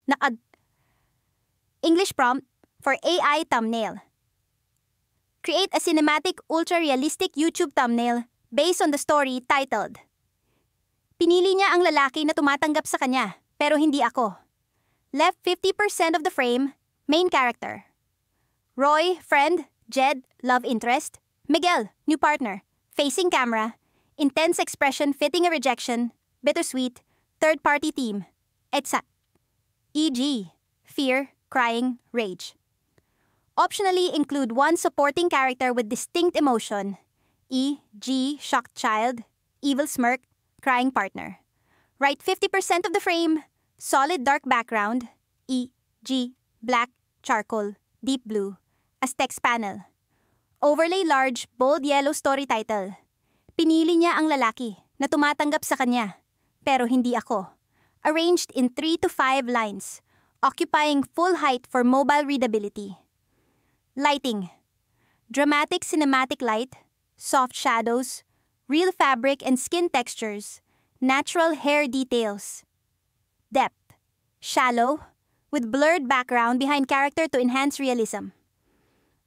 Nakad English prompt for AI thumbnail. Create a cinematic, ultra-realistic YouTube thumbnail based on the story titled. Pinili niya ang lalaki na tumatanggap sa kanya, pero hindi ako. Left 50% of the frame, main character. Roy, friend. Jed, love interest. Miguel, new partner. Facing camera. Intense expression fitting a rejection. Bittersweet. Third-party theme. Etc. E.g. fear, crying, rage. Optionally include one supporting character with distinct emotion. E.g. shocked child, evil smirk, crying partner. Write 50% of the frame. Solid dark background. E.g. black, charcoal, deep blue. As text panel. Overlay large, bold yellow story title. Pinili niya ang lalaki na tumatanggap sa kanya, pero hindi ako. Arranged in 3 to 5 lines, occupying full height for mobile readability. Lighting. Dramatic cinematic light, soft shadows, real fabric and skin textures, natural hair details. Depth. Shallow, with blurred background behind character to enhance realism.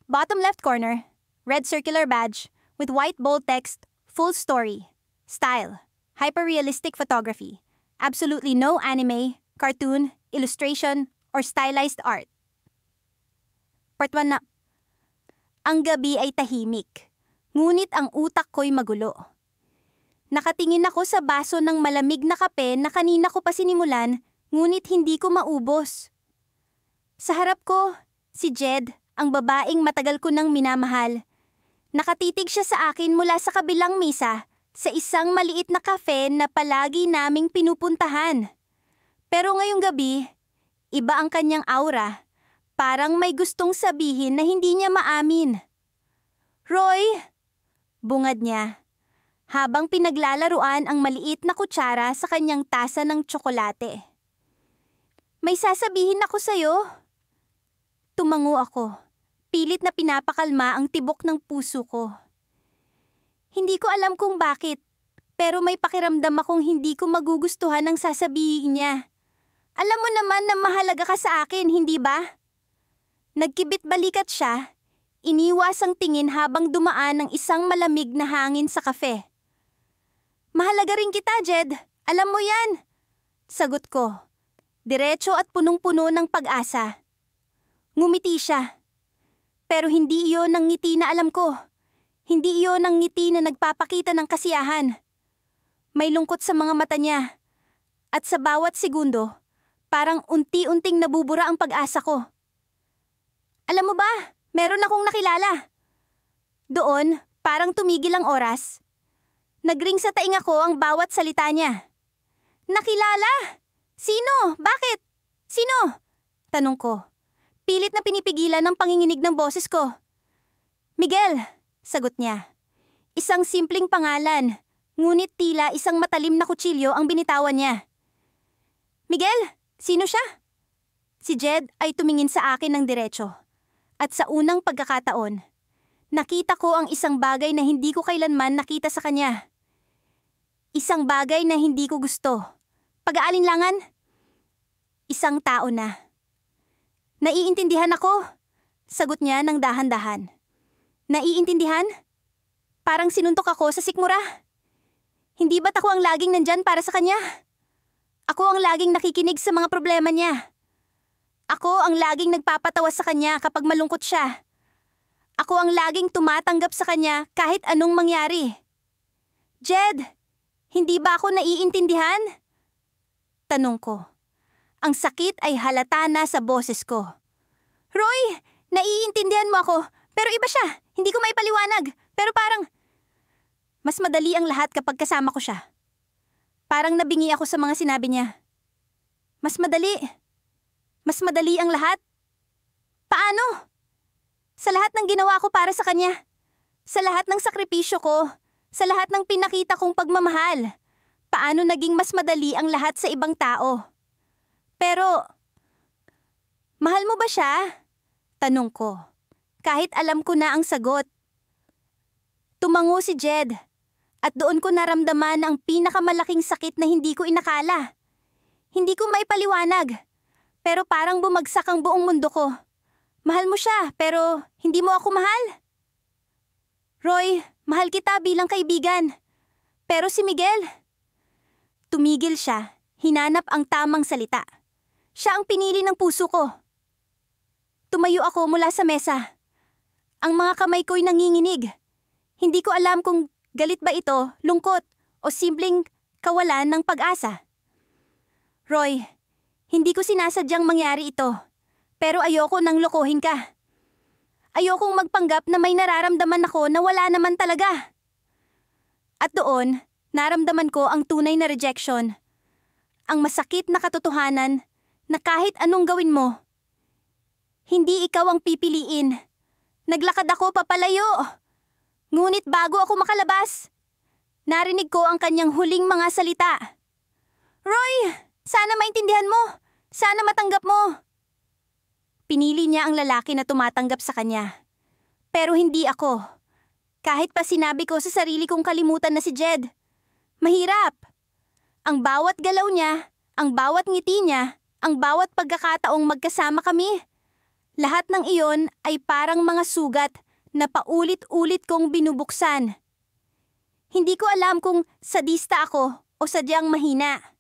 Bottom left corner, red circular badge with white bold text, full story. Style, hyper-realistic photography. Absolutely no anime, cartoon, illustration, or stylized art. Part 1 na. Ang gabi ay tahimik, ngunit ang utak ko'y magulo. Nakatingin ako sa baso ng malamig na kape na kanina ko pa sinimulan, ngunit hindi ko maubos. Sa harap ko, si Jed, ang babaeng matagal ko nang minamahal. Nakatitig siya sa akin mula sa kabilang mesa sa isang maliit na kafe na palagi naming pinupuntahan. Pero ngayong gabi, iba ang kanyang aura. Parang may gustong sabihin na hindi niya maamin. Roy, bungad niya, habang pinaglalaruan ang maliit na kutsara sa kanyang tasa ng tsokolate. May sasabihin ako sa'yo. Tumango ako. Pilit na pinapakalma ang tibok ng puso ko. Hindi ko alam kung bakit, pero may pakiramdam akong hindi ko magugustuhan ang sasabihin niya. Alam mo naman na mahalaga ka sa akin, hindi ba? Nagkibit balikat siya, iniwas ang tingin habang dumaan ng isang malamig na hangin sa kafe. Mahalaga rin kita, Jed. Alam mo yan. Sagot ko, diretso at punong-puno ng pag-asa. Ngumiti siya. Pero hindi iyon ang ngiti na alam ko. Hindi iyon ang ngiti na nagpapakita ng kasiyahan. May lungkot sa mga mata niya. At sa bawat segundo, parang unti-unting nabubura ang pag-asa ko. Alam mo ba, meron akong nakilala. Doon, parang tumigil ang oras. Nagring sa tainga ko ang bawat salita niya. Nakilala? Sino? Bakit? Sino? Tanong ko. Pilit na pinipigilan ng panginginig ng boses ko. Miguel, sagot niya. Isang simpleng pangalan, ngunit tila isang matalim na kutsilyo ang binitawan niya. Miguel, sino siya? Si Jed ay tumingin sa akin ng diretso. At sa unang pagkakataon, nakita ko ang isang bagay na hindi ko kailanman nakita sa kanya. Isang bagay na hindi ko gusto. Pag-aalinlangan? Isang tao na. Naiintindihan ako, sagot niya ng dahan-dahan. Naiintindihan? Parang sinuntok ako sa sikmura. Hindi ba't ako ang laging nandyan para sa kanya? Ako ang laging nakikinig sa mga problema niya. Ako ang laging nagpapatawa sa kanya kapag malungkot siya. Ako ang laging tumatanggap sa kanya kahit anong mangyari. Jed, hindi ba ako naiintindihan? Tanong ko. Ang sakit ay halata na sa boses ko. Roy, naiintindihan mo ako, pero iba siya. Hindi ko maipaliwanag, pero parang mas madali ang lahat kapag kasama ko siya. Parang nabingi ako sa mga sinabi niya. Mas madali. Mas madali ang lahat. Paano? Sa lahat ng ginawa ko para sa kanya. Sa lahat ng sakripisyo ko. Sa lahat ng pinakita kong pagmamahal. Paano naging mas madali ang lahat sa ibang tao? Pero, mahal mo ba siya? Tanong ko. Kahit alam ko na ang sagot. Tumango si Jed. At doon ko naramdaman ang pinakamalaking sakit na hindi ko inakala. Hindi ko maipaliwanag. pero parang bumagsak ang buong mundo ko. Mahal mo siya, pero hindi mo ako mahal. Roy, mahal kita bilang kaibigan. Pero si Miguel... Tumigil siya, hinanap ang tamang salita. Siya ang pinili ng puso ko. Tumayo ako mula sa mesa. Ang mga kamay ko'y nanginginig. Hindi ko alam kung galit ba ito, lungkot, o simpleng kawalan ng pag-asa. Roy, hindi ko sinasadyang mangyari ito, pero ayoko nang lokohin ka. Ayokong magpanggap na may nararamdaman ako na wala naman talaga. At doon, naramdaman ko ang tunay na rejection. Ang masakit na katotohanan na kahit anong gawin mo, hindi ikaw ang pipiliin. Naglakad ako papalayo. Ngunit bago ako makalabas, narinig ko ang kanyang huling mga salita. Roy, sana maintindihan mo. Sana matanggap mo. Pinili niya ang lalaki na tumatanggap sa kanya. Pero hindi ako. Kahit pa sinabi ko sa sarili kong kalimutan na si Jed. Mahirap. Ang bawat galaw niya, ang bawat ngiti niya, ang bawat pagkakataong magkasama kami. Lahat ng iyon ay parang mga sugat na paulit-ulit kong binubuksan. Hindi ko alam kung sadista ako o sadyang mahina.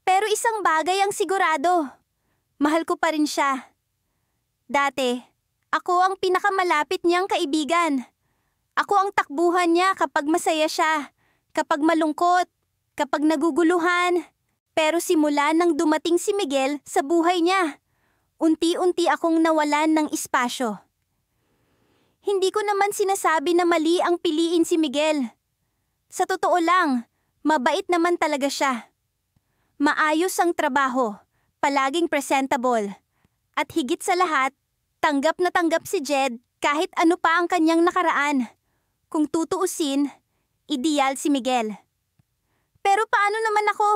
Pero isang bagay ang sigurado. Mahal ko pa rin siya. Dati, ako ang pinakamalapit niyang kaibigan. Ako ang takbuhan niya kapag masaya siya, kapag malungkot, kapag naguguluhan. Pero simula nang dumating si Miguel sa buhay niya, unti-unti akong nawalan ng espasyo. Hindi ko naman sinasabi na mali ang piliin si Miguel. Sa totoo lang, mabait naman talaga siya. Maayos ang trabaho, palaging presentable. At higit sa lahat, tanggap na tanggap si Jed kahit ano pa ang kanyang nakaraan. Kung tutuusin, ideal si Miguel. Pero paano naman ako?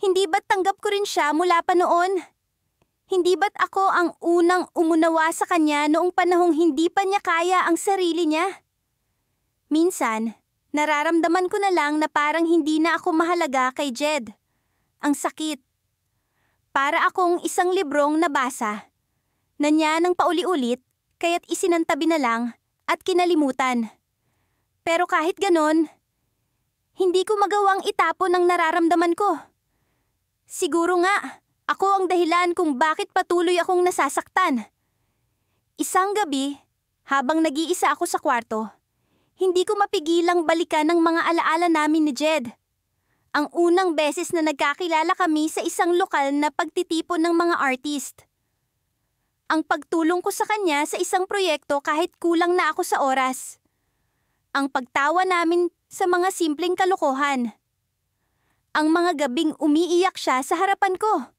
Hindi ba't tanggap ko rin siya mula pa noon? Hindi ba't ako ang unang umunawa sa kanya noong panahong hindi pa niya kaya ang sarili niya? Minsan, nararamdaman ko na lang na parang hindi na ako mahalaga kay Jed. Ang sakit. Para akong isang librong nabasa, na niya ng pauli-ulit, kaya't isinantabi na lang at kinalimutan. Pero kahit ganon, hindi ko magawang itapon ang nararamdaman ko. Siguro nga, ako ang dahilan kung bakit patuloy akong nasasaktan. Isang gabi, habang nag-iisa ako sa kwarto, hindi ko mapigilang balikan ang mga alaala namin ni Jed. Ang unang beses na nagkakilala kami sa isang lokal na pagtitipon ng mga artist. Ang pagtulong ko sa kanya sa isang proyekto kahit kulang na ako sa oras. Ang pagtawa namin sa mga simpleng kalokohan. Ang mga gabing umiiyak siya sa harapan ko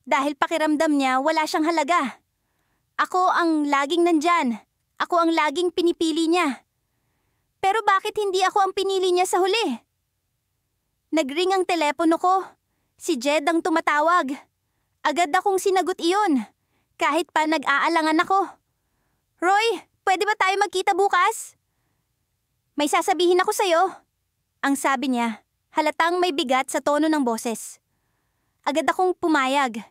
dahil pakiramdam niya wala siyang halaga. Ako ang laging nandyan. Ako ang laging pinipili niya. Pero bakit hindi ako ang pinili niya sa huli? Nagring ang telepono ko. Si Jed ang tumatawag. Agad akong sinagot iyon. Kahit pa nag-aalangan ako. Roy, pwede ba tayo magkita bukas? May sasabihin ako sa'yo. Ang sabi niya, halatang may bigat sa tono ng boses. Agad akong pumayag.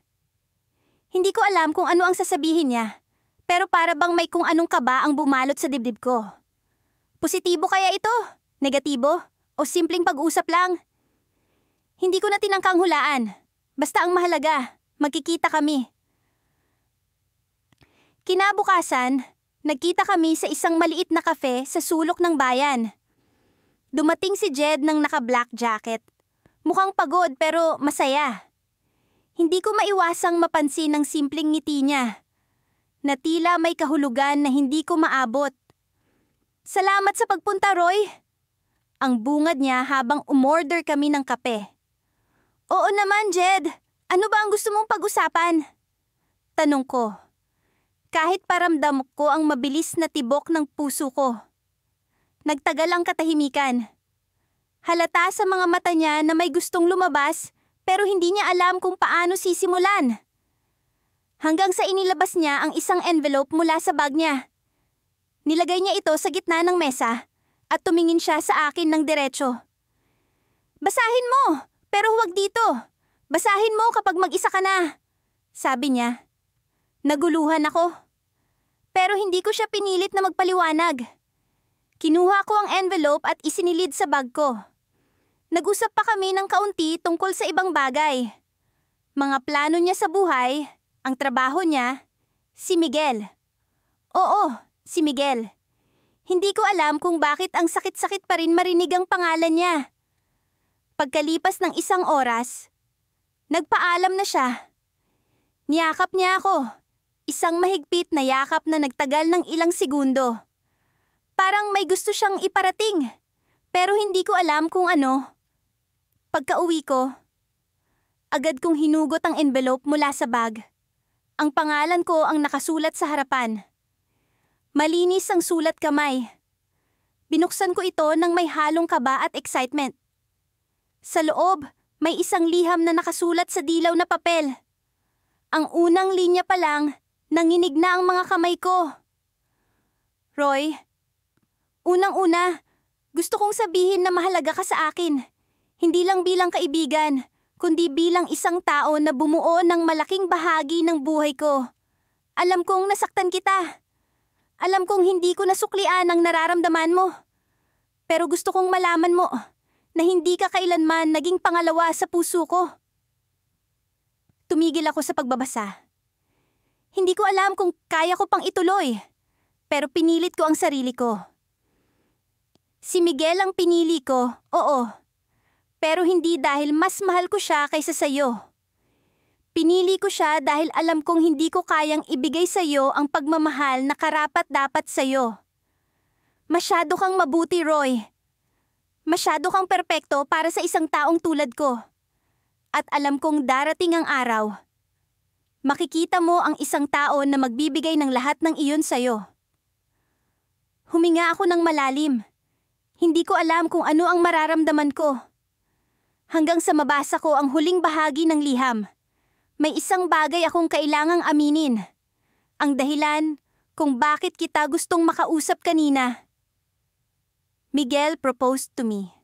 Hindi ko alam kung ano ang sasabihin niya. Pero para bang may kung anong kaba ang bumalot sa dibdib ko. Positibo kaya ito? Negatibo? O simpleng pag-usap lang? Hindi ko na tinangkang hulaan. Basta ang mahalaga, magkikita kami. Kinabukasan, nagkita kami sa isang maliit na kafe sa sulok ng bayan. Dumating si Jed ng naka-black jacket. Mukhang pagod pero masaya. Hindi ko maiwasang mapansin ang simpleng ngiti niya, na tila may kahulugan na hindi ko maabot. Salamat sa pagpunta, Roy. Ang bungad niya habang umorder kami ng kape. Oo naman, Jed. Ano ba ang gusto mong pag-usapan? Tanong ko. Kahit paramdam ko ang mabilis na tibok ng puso ko. Nagtagal ang katahimikan. Halata sa mga mata niya na may gustong lumabas pero hindi niya alam kung paano sisimulan. Hanggang sa inilabas niya ang isang envelope mula sa bag niya. Nilagay niya ito sa gitna ng mesa at tumingin siya sa akin ng diretso. Basahin mo! Pero huwag dito. Basahin mo kapag mag-isa ka na, sabi niya. Naguluhan ako. Pero hindi ko siya pinilit na magpaliwanag. Kinuha ko ang envelope at isinilid sa bag ko. Nag-usap pa kami ng kaunti tungkol sa ibang bagay. Mga plano niya sa buhay, ang trabaho niya, si Miguel. Oo, si Miguel. Hindi ko alam kung bakit ang sakit-sakit pa rin marinig ang pangalan niya. Pagkalipas ng 1 oras, nagpaalam na siya. Niyakap niya ako. Isang mahigpit na yakap na nagtagal ng ilang segundo. Parang may gusto siyang iparating, pero hindi ko alam kung ano. Pagka-uwi ko, agad kong hinugot ang envelope mula sa bag. Ang pangalan ko ang nakasulat sa harapan. Malinis ang sulat kamay. Binuksan ko ito nang may halong kaba at excitement. Sa loob, may isang liham na nakasulat sa dilaw na papel. Ang unang linya pa lang, nanginig na ang mga kamay ko. Roy, unang-una, gusto kong sabihin na mahalaga ka sa akin. Hindi lang bilang kaibigan, kundi bilang isang tao na bumuo ng malaking bahagi ng buhay ko. Alam kong nasaktan kita. Alam kong hindi ko nasuklian ang nararamdaman mo. Pero gusto kong malaman mo na hindi ka kailanman naging pangalawa sa puso ko. Tumigil ako sa pagbabasa. Hindi ko alam kung kaya ko pang ituloy, pero pinilit ko ang sarili ko. Si Miguel ang pinili ko, oo. Pero hindi dahil mas mahal ko siya kaysa sayo. Pinili ko siya dahil alam kong hindi ko kayang ibigay sa'yo ang pagmamahal na karapat-dapat sa'yo. Masyado kang mabuti, Roy. Masyado kang perpekto para sa isang taong tulad ko. At alam kong darating ang araw. Makikita mo ang isang tao na magbibigay ng lahat ng iyon sa'yo. Huminga ako ng malalim. Hindi ko alam kung ano ang mararamdaman ko. Hanggang sa mabasa ko ang huling bahagi ng liham. May isang bagay akong kailangang aminin. Ang dahilan kung bakit kita gustong makausap kanina. Miguel proposed to me.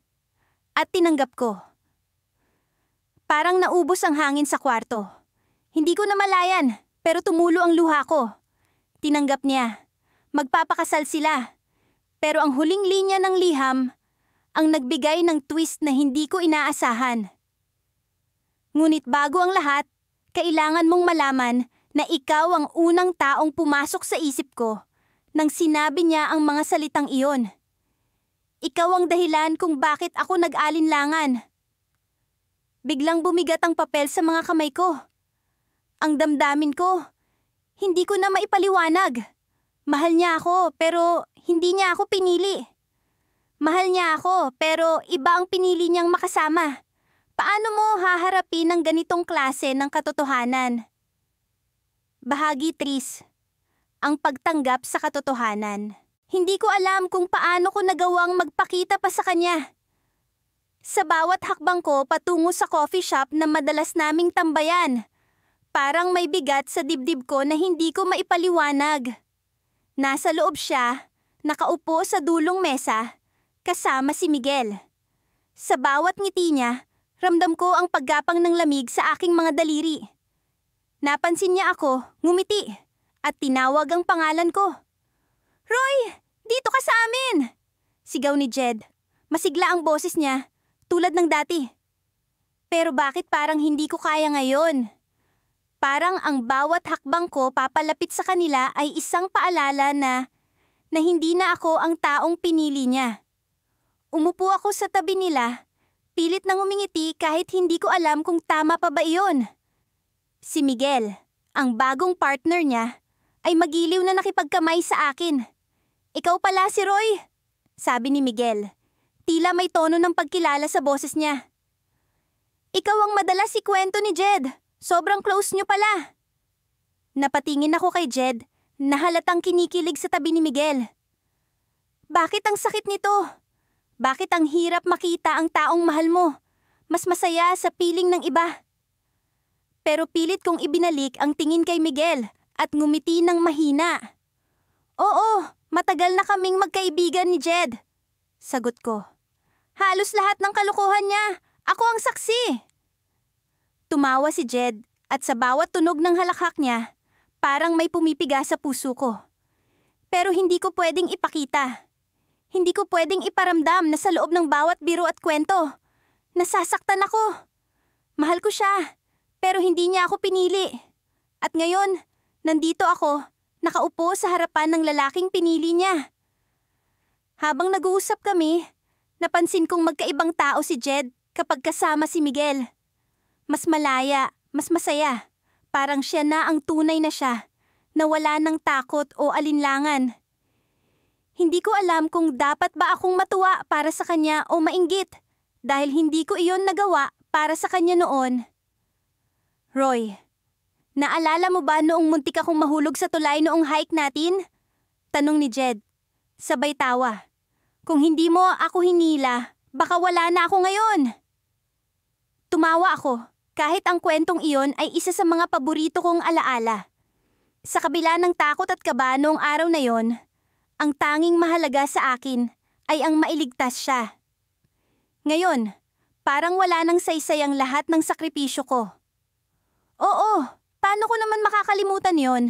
At tinanggap ko. Parang naubos ang hangin sa kwarto. Hindi ko namalayan, pero tumulo ang luha ko. Tinanggap niya. Magpapakasal sila. Pero ang huling linya ng liham, ang nagbigay ng twist na hindi ko inaasahan. Ngunit bago ang lahat, kailangan mong malaman na ikaw ang unang taong pumasok sa isip ko nang sinabi niya ang mga salitang iyon. Ikaw ang dahilan kung bakit ako nag-alinlangan. Biglang bumigat ang papel sa mga kamay ko. Ang damdamin ko, hindi ko na maipaliwanag. Mahal niya ako pero hindi niya ako pinili. Mahal niya ako pero iba ang pinili niyang makasama. Paano mo haharapin ang ganitong klase ng katotohanan? Bahagi 3. Ang pagtanggap sa katotohanan. Hindi ko alam kung paano ko nagawang magpakita pa sa kanya. Sa bawat hakbang ko patungo sa coffee shop na madalas naming tambayan, parang may bigat sa dibdib ko na hindi ko maipaliwanag. Nasa loob siya, nakaupo sa dulong mesa, kasama si Miguel. Sa bawat ngiti niya, ramdam ko ang paggapang ng lamig sa aking mga daliri. Napansin niya ako, ngumiti, at tinawag ang pangalan ko. Roy, dito ka sa amin! Sigaw ni Jed. Masigla ang boses niya, tulad ng dati. Pero bakit parang hindi ko kaya ngayon? Parang ang bawat hakbang ko papalapit sa kanila ay isang paalala na hindi na ako ang taong pinili niya. Umupo ako sa tabi nila. Pilit nang umingiti kahit hindi ko alam kung tama pa ba iyon. Si Miguel, ang bagong partner niya, ay magiliw na nakipagkamay sa akin. Ikaw pala si Roy, sabi ni Miguel. Tila may tono ng pagkilala sa boses niya. Ikaw ang madalas ikwento ni Jed. Sobrang close niyo pala. Napatingin ako kay Jed na halatang kinikilig sa tabi ni Miguel. Bakit ang sakit nito? Bakit ang hirap makita ang taong mahal mo? Mas masaya sa piling ng iba. Pero pilit kong ibinalik ang tingin kay Miguel at ngumiti ng mahina. Oo, matagal na kaming magkaibigan ni Jed. Sagot ko. Halos lahat ng kalokohan niya, ako ang saksi. Tumawa si Jed at sa bawat tunog ng halakhak niya, parang may pumipiga sa puso ko. Pero hindi ko pwedeng ipakita. Hindi ko pwedeng iparamdam na sa loob ng bawat biro at kwento, nasasaktan ako. Mahal ko siya, pero hindi niya ako pinili. At ngayon, nandito ako, nakaupo sa harapan ng lalaking pinili niya. Habang nag-uusap kami, napansin kong magkaibang tao si Jed kapag kasama si Miguel. Mas malaya, mas masaya. Parang siya na ang tunay na siya, na wala ng takot o alinlangan. Hindi ko alam kung dapat ba akong matuwa para sa kanya o mainggit dahil hindi ko iyon nagawa para sa kanya noon. Roy, naalala mo ba noong muntik akong mahulog sa tulay noong hike natin? Tanong ni Jed. Sabay tawa. Kung hindi mo ako hinila, baka wala na ako ngayon. Tumawa ako, kahit ang kwentong iyon ay isa sa mga paborito kong alaala. Sa kabila ng takot at kaba noong araw na yon, ang tanging mahalaga sa akin ay ang mailigtas siya. Ngayon, parang wala nang saysay ang lahat ng sakripisyo ko. Oo, paano ko naman makakalimutan yon?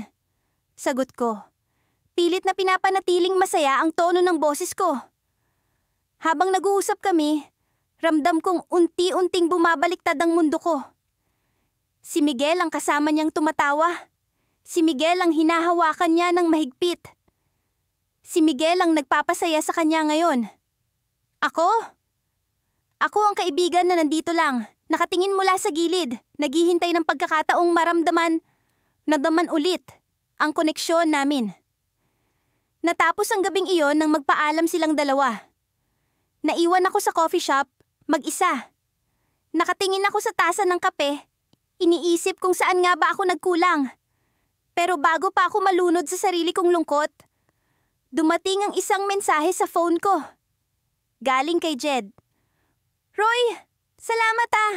Sagot ko. Pilit na pinapanatiling masaya ang tono ng boses ko. Habang nag-uusap kami, ramdam kong unti-unting bumabaliktad ang mundo ko. Si Miguel ang kasama niyang tumatawa. Si Miguel ang hinahawakan niya ng mahigpit. Si Miguel ang nagpapasaya sa kanya ngayon. Ako? Ako ang kaibigan na nandito lang, nakatingin mula sa gilid, naghihintay ng pagkakataong nadaman ulit ang koneksyon namin. Natapos ang gabing iyon nang magpaalam silang dalawa. Naiwan ako sa coffee shop, mag-isa. Nakatingin ako sa tasa ng kape, iniisip kung saan nga ba ako nagkulang. Pero bago pa ako malunod sa sarili kong lungkot, dumating ang isang mensahe sa phone ko. Galing kay Jed. Roy, salamat ah.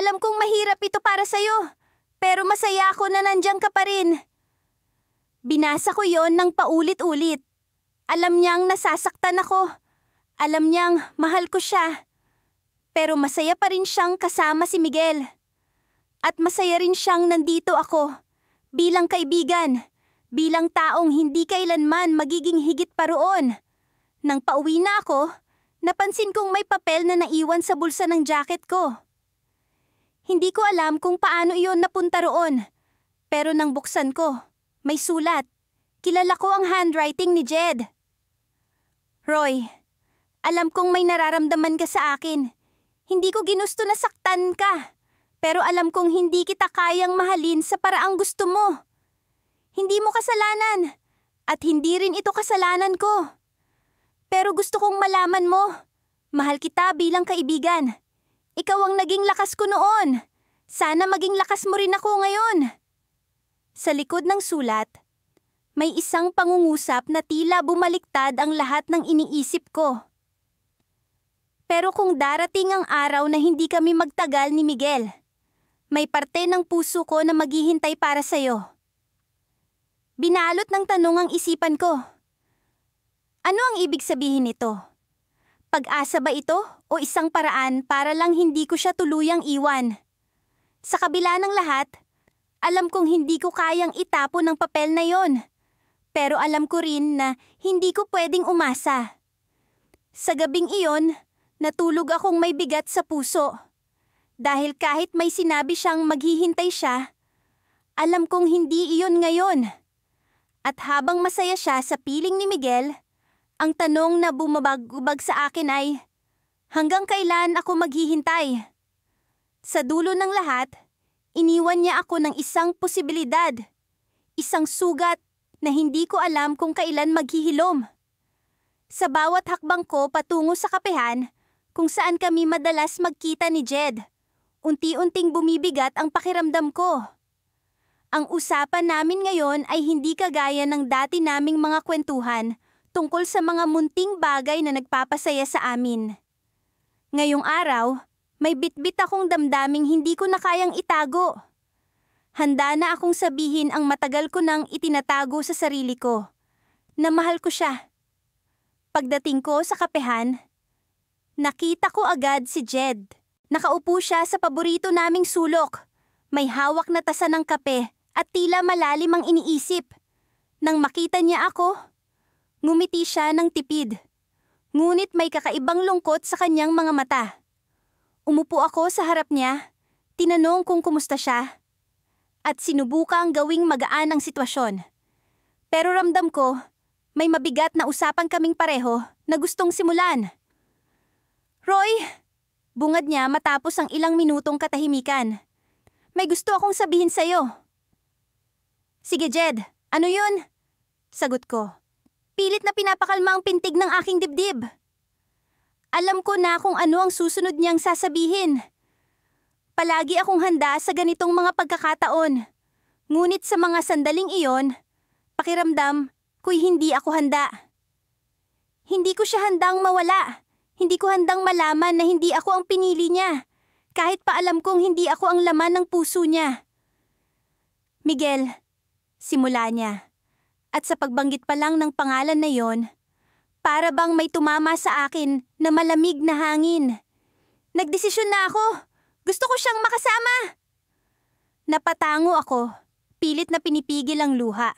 Alam kong mahirap ito para sa'yo, pero masaya ako na nandiyan ka pa rin. Binasa ko yon ng paulit-ulit. Alam niyang nasasaktan ako. Alam niyang mahal ko siya. Pero masaya pa rin siyang kasama si Miguel. At masaya rin siyang nandito ako. Bilang kaibigan. Bilang taong hindi kailanman magiging higit pa roon. Nang pauwi na ako, napansin kong may papel na naiwan sa bulsa ng jacket ko. Hindi ko alam kung paano iyon napunta roon. Pero nang buksan ko, may sulat. Kilala ko ang handwriting ni Jed. Roy, alam kong may nararamdaman ka sa akin. Hindi ko ginusto na saktan ka. Pero alam kong hindi kita kayang mahalin sa paraang gusto mo. Hindi mo kasalanan. At hindi rin ito kasalanan ko. Pero gusto kong malaman mo. Mahal kita bilang kaibigan. Ikaw ang naging lakas ko noon. Sana maging lakas mo rin ako ngayon. Sa likod ng sulat, may isang pangungusap na tila bumaliktad ang lahat ng iniisip ko. Pero kung darating ang araw na hindi kami magtagal ni Miguel, may parte ng puso ko na maghihintay para sa'yo. Binalot ng tanong ang isipan ko. Ano ang ibig sabihin nito? Pag-asa ba ito o isang paraan para lang hindi ko siya tuluyang iwan? Sa kabila ng lahat, alam kong hindi ko kayang itapon ang papel na yon. Pero alam ko rin na hindi ko pwedeng umasa. Sa gabing iyon, natulog akong may bigat sa puso. Dahil kahit may sinabi siyang maghihintay siya, alam kong hindi iyon ngayon. At habang masaya siya sa piling ni Miguel, ang tanong na bumabag-ubag sa akin ay, hanggang kailan ako maghihintay? Sa dulo ng lahat, iniwan niya ako ng isang posibilidad, isang sugat na hindi ko alam kung kailan maghihilom. Sa bawat hakbang ko patungo sa kapehan, kung saan kami madalas magkita ni Jed, unti-unting bumibigat ang pakiramdam ko. Ang usapan namin ngayon ay hindi kagaya ng dati naming mga kwentuhan tungkol sa mga munting bagay na nagpapasaya sa amin. Ngayong araw, may bitbit akong damdaming hindi ko na kayang itago. Handa na akong sabihin ang matagal ko nang itinatago sa sarili ko, na mahal ko siya. Pagdating ko sa kapehan, nakita ko agad si Jed. Nakaupo siya sa paborito naming sulok, May hawak na tasa ng kape at tila malalim ang iniisip. Nang makita niya ako, ngumiti siya ng tipid. Ngunit may kakaibang lungkot sa kanyang mga mata. Umupo ako sa harap niya, tinanong kung kumusta siya, at sinubukang gawing magaan ang sitwasyon. Pero ramdam ko, may mabigat na usapan kaming pareho na gustong simulan. Roy, bungad niya matapos ang ilang minutong katahimikan. May gusto akong sabihin sa'yo. Sige Jed, ano yun? Sagot ko. Pilit na pinapakalma ang pintig ng aking dibdib. Alam ko na kung ano ang susunod niyang sasabihin. Palagi akong handa sa ganitong mga pagkakataon. Ngunit sa mga sandaling iyon, pakiramdam ko'y hindi ako handa. Hindi ko siya handang mawala. Hindi ko handang malaman na hindi ako ang pinili niya. Kahit pa alam kong hindi ako ang laman ng puso niya. Miguel, simula niya. At sa pagbanggit pa lang ng pangalan na yon, para bang may tumama sa akin na malamig na hangin. Nagdesisyon na ako. Gusto ko siyang makasama. Napatango ako, pilit na pinipigil ang luha.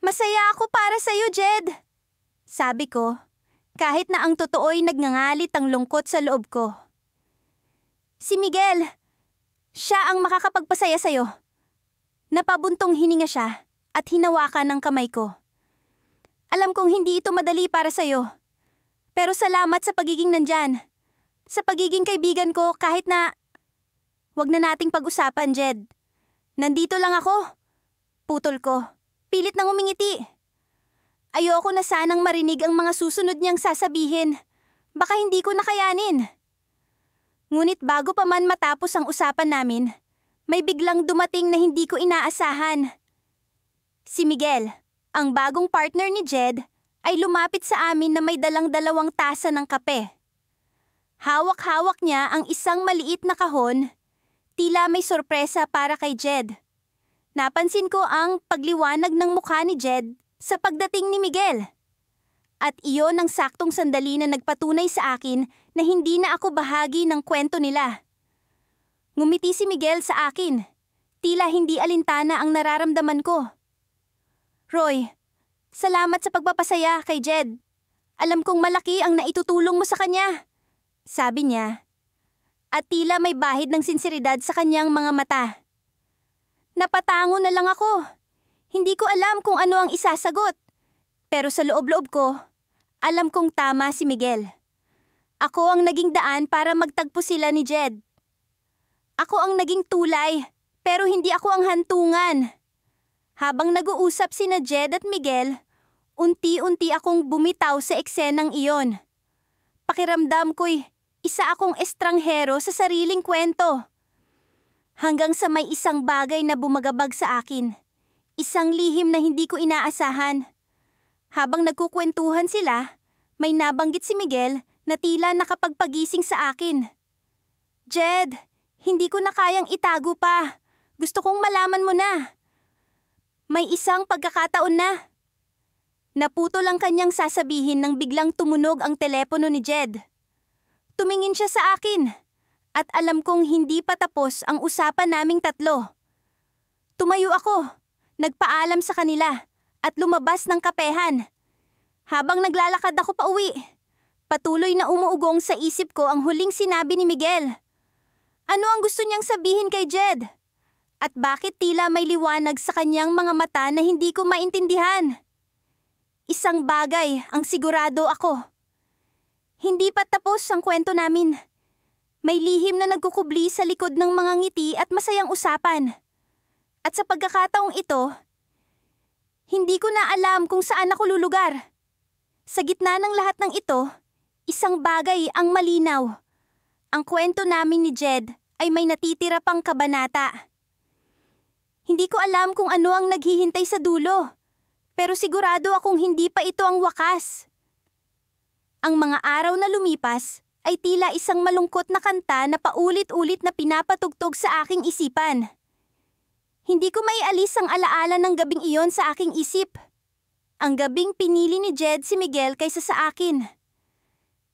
Masaya ako para sa'yo, Jed. Sabi ko, kahit na ang totoo'y nagngangalit ang lungkot sa loob ko. Si Miguel, siya ang makakapagpasaya sa'yo. Napabuntong hininga siya at hinawakan ng kamay ko. Alam kong hindi ito madali para sa'yo. Pero salamat sa pagiging nandyan. Sa pagiging kaibigan ko kahit na... Huwag na nating pag-usapan, Jed. Nandito lang ako. Putol ko. Pilit nang umingiti. Ayoko na sanang marinig ang mga susunod niyang sasabihin. Baka hindi ko nakayanin. Ngunit bago pa man matapos ang usapan namin, may biglang dumating na hindi ko inaasahan. Si Miguel, ang bagong partner ni Jed, ay lumapit sa amin na may dalang-dalawang tasa ng kape. Hawak-hawak niya ang isang maliit na kahon, tila may sorpresa para kay Jed. Napansin ko ang pagliwanag ng mukha ni Jed sa pagdating ni Miguel. At iyon ang saktong sandali na nagpatunay sa akin na hindi na ako bahagi ng kwento nila. Ngumiti si Miguel sa akin, tila hindi alintana ang nararamdaman ko. Roy, salamat sa pagpapasaya kay Jed. Alam kong malaki ang naitutulong mo sa kanya, sabi niya. At tila may bahid ng sinseridad sa kanyang mga mata. Napatango na lang ako. Hindi ko alam kung ano ang isasagot. Pero sa loob-loob ko, alam kong tama si Miguel. Ako ang naging daan para magtagpo sila ni Jed. Ako ang naging tulay, pero hindi ako ang hantungan. Habang nag-uusap sina Jed at Miguel, unti-unti akong bumitaw sa eksenang iyon. Pakiramdam ko'y isa akong estranghero sa sariling kwento. Hanggang sa may isang bagay na bumagabag sa akin. Isang lihim na hindi ko inaasahan. Habang nagkukwentuhan sila, may nabanggit si Miguel na tila nakapagpagising sa akin. Jed, hindi ko na kayang itago pa. Gusto kong malaman mo na. May isang pagkakataon na. Naputol ang kanyang sasabihin nang biglang tumunog ang telepono ni Jed. Tumingin siya sa akin at alam kong hindi pa tapos ang usapan naming tatlo. Tumayo ako, nagpaalam sa kanila at lumabas ng kapehan. Habang naglalakad ako pa uwi, patuloy na umuugong sa isip ko ang huling sinabi ni Miguel. Ano ang gusto niyang sabihin kay Jed? At bakit tila may liwanag sa kanyang mga mata na hindi ko maintindihan? Isang bagay ang sigurado ako. Hindi pa tapos ang kwento namin. May lihim na nagkukubli sa likod ng mga ngiti at masayang usapan. At sa pagkakataong ito, hindi ko na alam kung saan ako lulugar. Sa gitna ng lahat ng ito, isang bagay ang malinaw. Ang kwento namin ni Jed ay may natitira pang kabanata. Hindi ko alam kung ano ang naghihintay sa dulo, pero sigurado akong hindi pa ito ang wakas. Ang mga araw na lumipas ay tila isang malungkot na kanta na paulit-ulit na pinapatugtog sa aking isipan. Hindi ko maialis ang alaala ng gabing iyon sa aking isip. Ang gabing pinili ni Jed si Miguel kaysa sa akin.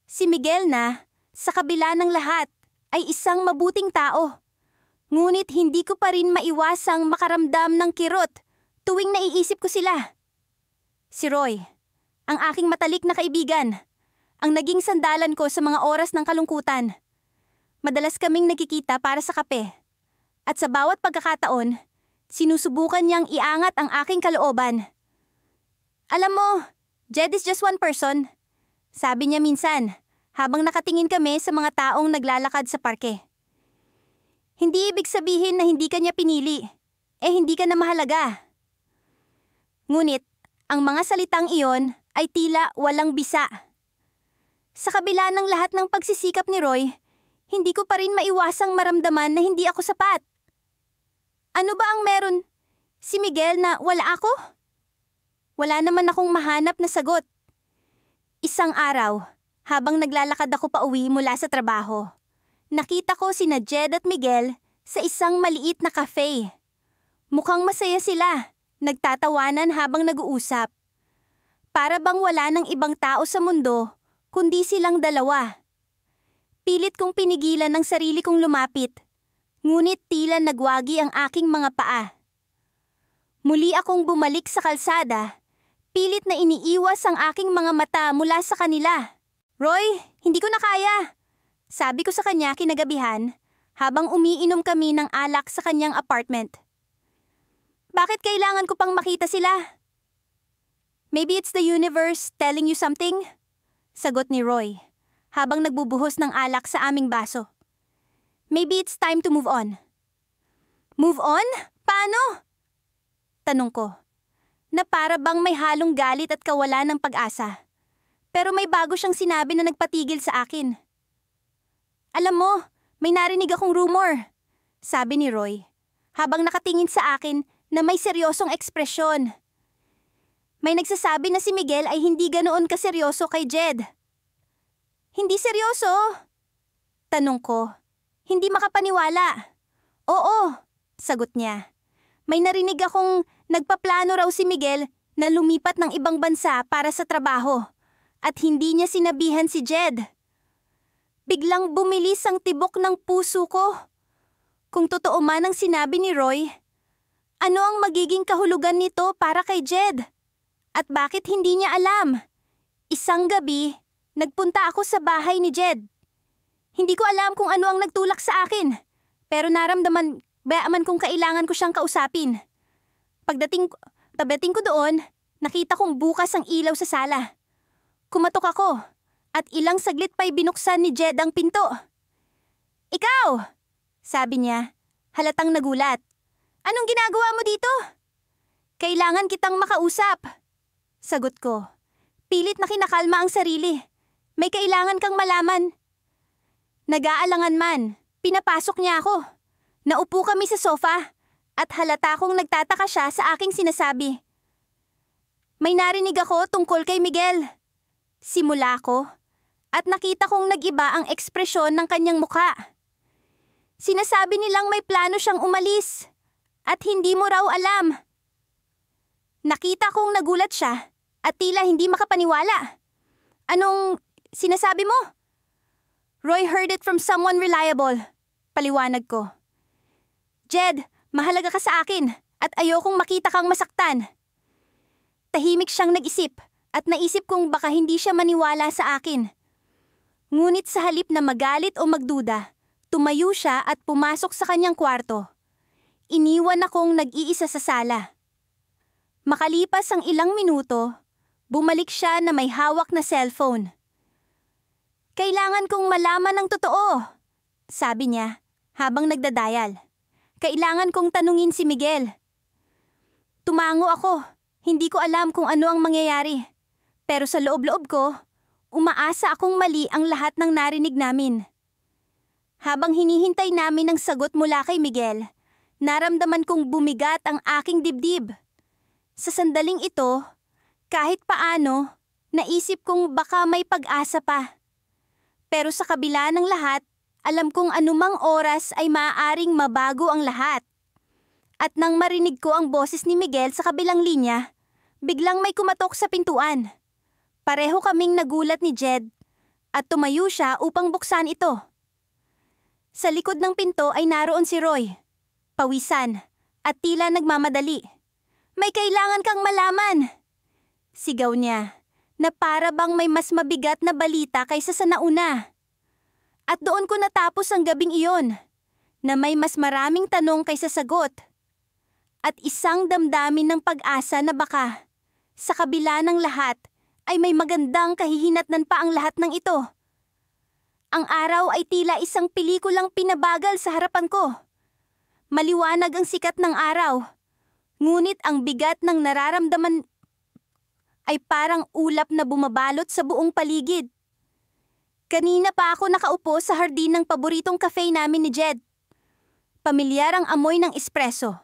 Si Miguel na, sa kabila ng lahat, ay isang mabuting tao. Ngunit hindi ko pa rin maiwasang makaramdam ng kirot tuwing naiisip ko sila. Si Roy, ang aking matalik na kaibigan, ang naging sandalan ko sa mga oras ng kalungkutan. Madalas kaming nagkikita para sa kape. At sa bawat pagkakataon, sinusubukan niyang iangat ang aking kalooban. Alam mo, Jed is just one person. Sabi niya minsan, habang nakatingin kami sa mga taong naglalakad sa parke. Hindi ibig sabihin na hindi ka niya pinili. Hindi ka na mahalaga. Ngunit, ang mga salitang iyon ay tila walang bisa. Sa kabila ng lahat ng pagsisikap ni Roy, hindi ko pa rin maiwasang maramdaman na hindi ako sapat. Ano ba ang meron? Si Miguel na wala ako? Wala naman akong mahanap na sagot. Isang araw, habang naglalakad ako pa uwi mula sa trabaho, nakita ko sina Jed at Miguel sa isang maliit na cafe. Mukhang masaya sila, nagtatawanan habang nag-uusap. Para bang wala ng ibang tao sa mundo, kundi silang dalawa. Pilit kong pinigilan ng sarili kong lumapit, ngunit tila nagwagi ang aking mga paa. Muli akong bumalik sa kalsada, pilit na iniiwas ang aking mga mata mula sa kanila. Roy, hindi ko na kaya. Sabi ko sa kanya kinagabihan, habang umiinom kami ng alak sa kanyang apartment. Bakit kailangan ko pang makita sila? Maybe it's the universe telling you something? Sagot ni Roy, habang nagbubuhos ng alak sa aming baso. Maybe it's time to move on. Move on? Paano? Tanong ko, na para bang may halong galit at kawalan ng pag-asa. Pero may bago siyang sinabi na nagpatigil sa akin. Alam mo, may narinig akong rumor, sabi ni Roy, habang nakatingin sa akin na may seryosong ekspresyon. May nagsasabi na si Miguel ay hindi ganoon kaseryoso kay Jed. Hindi seryoso? Tanong ko, hindi makapaniwala. Oo, sagot niya. May narinig akong nagpaplano raw si Miguel na lumipat ng ibang bansa para sa trabaho at hindi niya sinabihan si Jed. Biglang bumilis ang tibok ng puso ko. Kung totoo man ang sinabi ni Roy, ano ang magiging kahulugan nito para kay Jed? At bakit hindi niya alam? Isang gabi, nagpunta ako sa bahay ni Jed. Hindi ko alam kung ano ang nagtulak sa akin, pero naramdaman kung kailangan ko siyang kausapin. Pagdating ko doon, nakita kong bukas ang ilaw sa sala. Kumatok ako, at ilang saglit pa'y binuksan ni Jed ang pinto. Ikaw! Sabi niya, halatang nagulat. Anong ginagawa mo dito? Kailangan kitang makausap. Sagot ko, pilit na kinakalma ang sarili. May kailangan kang malaman. Nag-aalangan man, pinapasok niya ako. Naupo kami sa sofa at halata kong nagtataka siya sa aking sinasabi. May narinig ako tungkol kay Miguel. Simula ko at nakita kong nag-iba ang ekspresyon ng kanyang mukha. Sinasabi nilang may plano siyang umalis at hindi mo raw alam. Nakita kong nagulat siya at tila hindi makapaniwala. Anong sinasabi mo? Roy heard it from someone reliable. Paliwanag ko. Jed, mahalaga ka sa akin at ayokong makita kang masaktan. Tahimik siyang nag-isip at naisip kong baka hindi siya maniwala sa akin. Ngunit sa halip na magalit o magduda, tumayo siya at pumasok sa kanyang kwarto. Iniwan akong nag-iisa sa sala. Makalipas ang ilang minuto, bumalik siya na may hawak na cellphone. Kailangan kong malaman ang totoo, sabi niya habang nagdadayal. Kailangan kong tanungin si Miguel. Tumango ako. Hindi ko alam kung ano ang mangyayari. Pero sa loob-loob ko, umaasa akong mali ang lahat ng narinig namin. Habang hinihintay namin ang sagot mula kay Miguel, naramdaman kong bumigat ang aking dibdib. Sa sandaling ito, kahit paano, naisip kong baka may pag-asa pa. Pero sa kabila ng lahat, alam kong anumang oras ay maaaring mabago ang lahat. At nang marinig ko ang boses ni Miguel sa kabilang linya, biglang may kumatok sa pintuan. Pareho kaming nagulat ni Jed at tumayo siya upang buksan ito. Sa likod ng pinto ay naroon si Roy. Pawisan at tila nagmamadali. May kailangan kang malaman. Sigaw niya na para bang may mas mabigat na balita kaysa sa nauna. At doon ko natapos ang gabing iyon na may mas maraming tanong kaysa sagot. At isang damdamin ng pag-asa na baka sa kabila ng lahat ay may magandang kahihinatnan pa ang lahat ng ito. Ang araw ay tila isang pelikulang pinabagal sa harapan ko. Maliwanag ang sikat ng araw, ngunit ang bigat ng nararamdaman ay parang ulap na bumabalot sa buong paligid. Kanina pa ako nakaupo sa hardin ng paboritong cafe namin ni Jed. Pamilyar ang amoy ng espresso,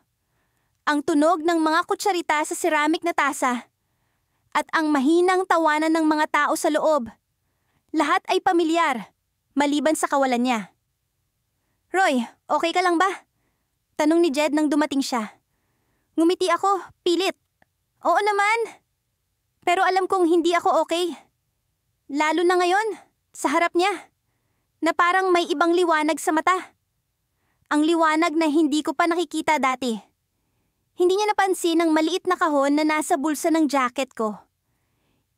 ang tunog ng mga kutsarita sa ceramic na tasa, at ang mahinang tawanan ng mga tao sa loob. Lahat ay pamilyar, maliban sa kawalan niya. Roy, okay ka lang ba? Tanong ni Jed nang dumating siya. Ngumiti ako, pilit. Oo naman. Pero alam kong hindi ako okay. Lalo na ngayon, sa harap niya, na parang may ibang liwanag sa mata. Ang liwanag na hindi ko pa nakikita dati. Hindi niya napansin ang maliit na kahon na nasa bulsa ng jacket ko.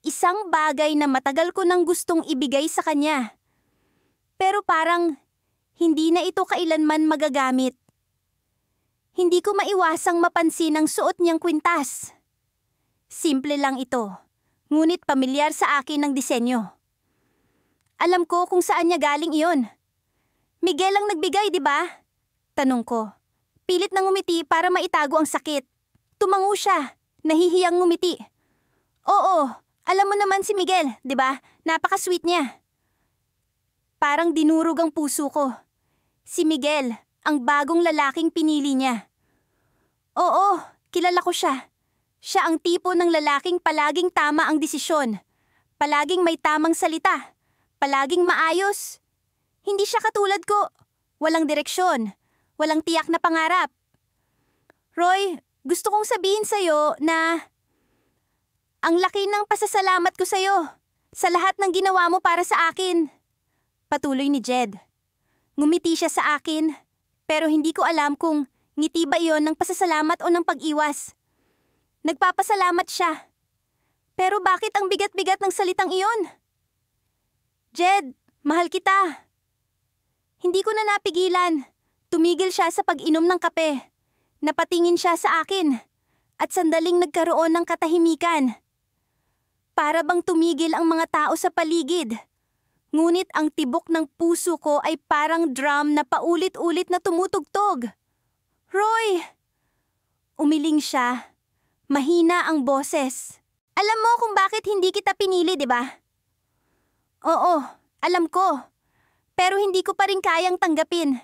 Isang bagay na matagal ko nang gustong ibigay sa kanya. Pero parang hindi na ito kailanman magagamit. Hindi ko maiwasang mapansin ang suot niyang kwintas. Simple lang ito, ngunit pamilyar sa akin ang disenyo. Alam ko kung saan niya galing iyon. Miguel ang nagbigay, di ba? Tanong ko. Pilit na ngumiti para maitago ang sakit. Tumango siya, nahihiyang ngumiti. Oo, alam mo naman si Miguel, di ba? Napaka-sweet niya. Parang dinurog ang puso ko. Si Miguel, ang bagong lalaking pinili niya. Oo, kilala ko siya. Siya ang tipo ng lalaking palaging tama ang desisyon. Palaging may tamang salita. Palaging maayos. Hindi siya katulad ko. Walang direksyon. Walang tiyak na pangarap. Roy, gusto kong sabihin sa'yo na ang laki ng pasasalamat ko sa'yo sa lahat ng ginawa mo para sa akin. Patuloy ni Jed. Ngumiti siya sa akin, pero hindi ko alam kung ngiti ba iyon ng pasasalamat o ng pag-iwas. Nagpapasalamat siya. Pero bakit ang bigat-bigat ng salitang iyon? Jed, mahal kita. Hindi ko na napigilan. Tumigil siya sa pag-inom ng kape. Napatingin siya sa akin at sandaling nagkaroon ng katahimikan. Para bang tumigil ang mga tao sa paligid. Ngunit ang tibok ng puso ko ay parang drum na paulit-ulit na tumutugtog. Roy! Umiling siya. Mahina ang boses. Alam mo kung bakit hindi kita pinili, di ba? Oo, alam ko. Pero hindi ko pa rin kayang tanggapin.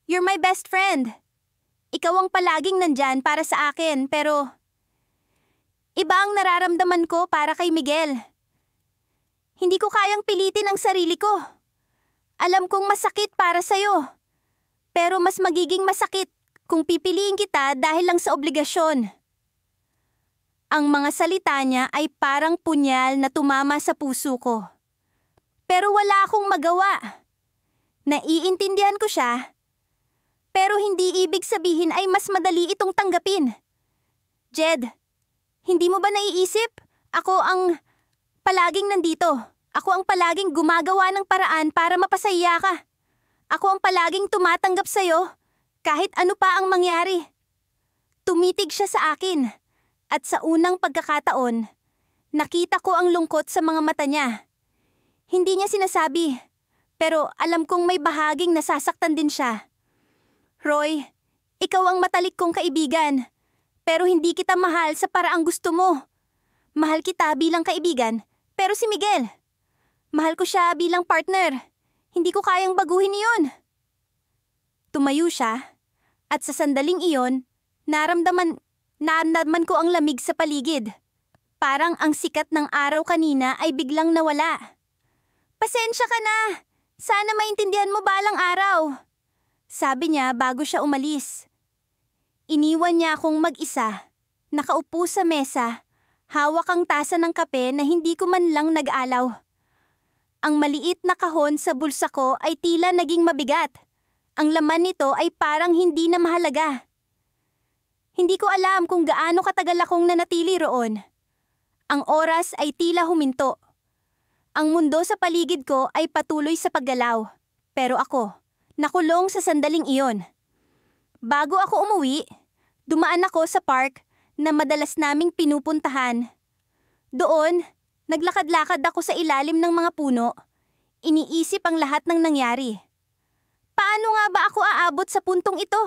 You're my best friend. Ikaw ang palaging nandyan para sa akin, pero iba ang nararamdaman ko para kay Miguel. Hindi ko kayang pilitin ang sarili ko. Alam kong masakit para sa'yo. Pero mas magiging masakit kung pipiliin kita dahil lang sa obligasyon. Ang mga salita niya ay parang punyal na tumama sa puso ko. Pero wala akong magawa. Naiintindihan ko siya. Pero hindi ibig sabihin ay mas madali itong tanggapin. Jed, hindi mo ba naiisip? Ako ang palaging nandito. Ako ang palaging gumagawa ng paraan para mapasaya ka. Ako ang palaging tumatanggap sa'yo kahit ano pa ang mangyari. Tumitig siya sa akin at sa unang pagkakataon, nakita ko ang lungkot sa mga mata niya. Hindi niya sinasabi, pero alam kong may bahaging nasasaktan din siya. Roy, ikaw ang matalik kong kaibigan, pero hindi kita mahal sa paraang gusto mo. Mahal kita bilang kaibigan, pero si Miguel, mahal ko siya bilang partner. Hindi ko kayang baguhin iyon. Tumayo siya, at sa sandaling iyon, naramdaman ko ang lamig sa paligid. Parang ang sikat ng araw kanina ay biglang nawala. Pasensya ka na. Sana maintindihan mo balang araw. Sabi niya bago siya umalis. Iniwan niya akong mag-isa, nakaupo sa mesa, hawak ang tasa ng kape na hindi ko man lang nag-alaw. Ang maliit na kahon sa bulsa ko ay tila naging mabigat Ang laman nito ay parang hindi na mahalaga. Hindi ko alam kung gaano katagal akong nanatili roon. Ang oras ay tila huminto. Ang mundo sa paligid ko ay patuloy sa paggalaw. Pero ako, nakulong sa sandaling iyon. Bago ako umuwi, dumaan ako sa park na madalas naming pinupuntahan. Doon, naglakad-lakad ako sa ilalim ng mga puno. Iniisip ang lahat ng nangyari. Paano nga ba ako aabot sa puntong ito?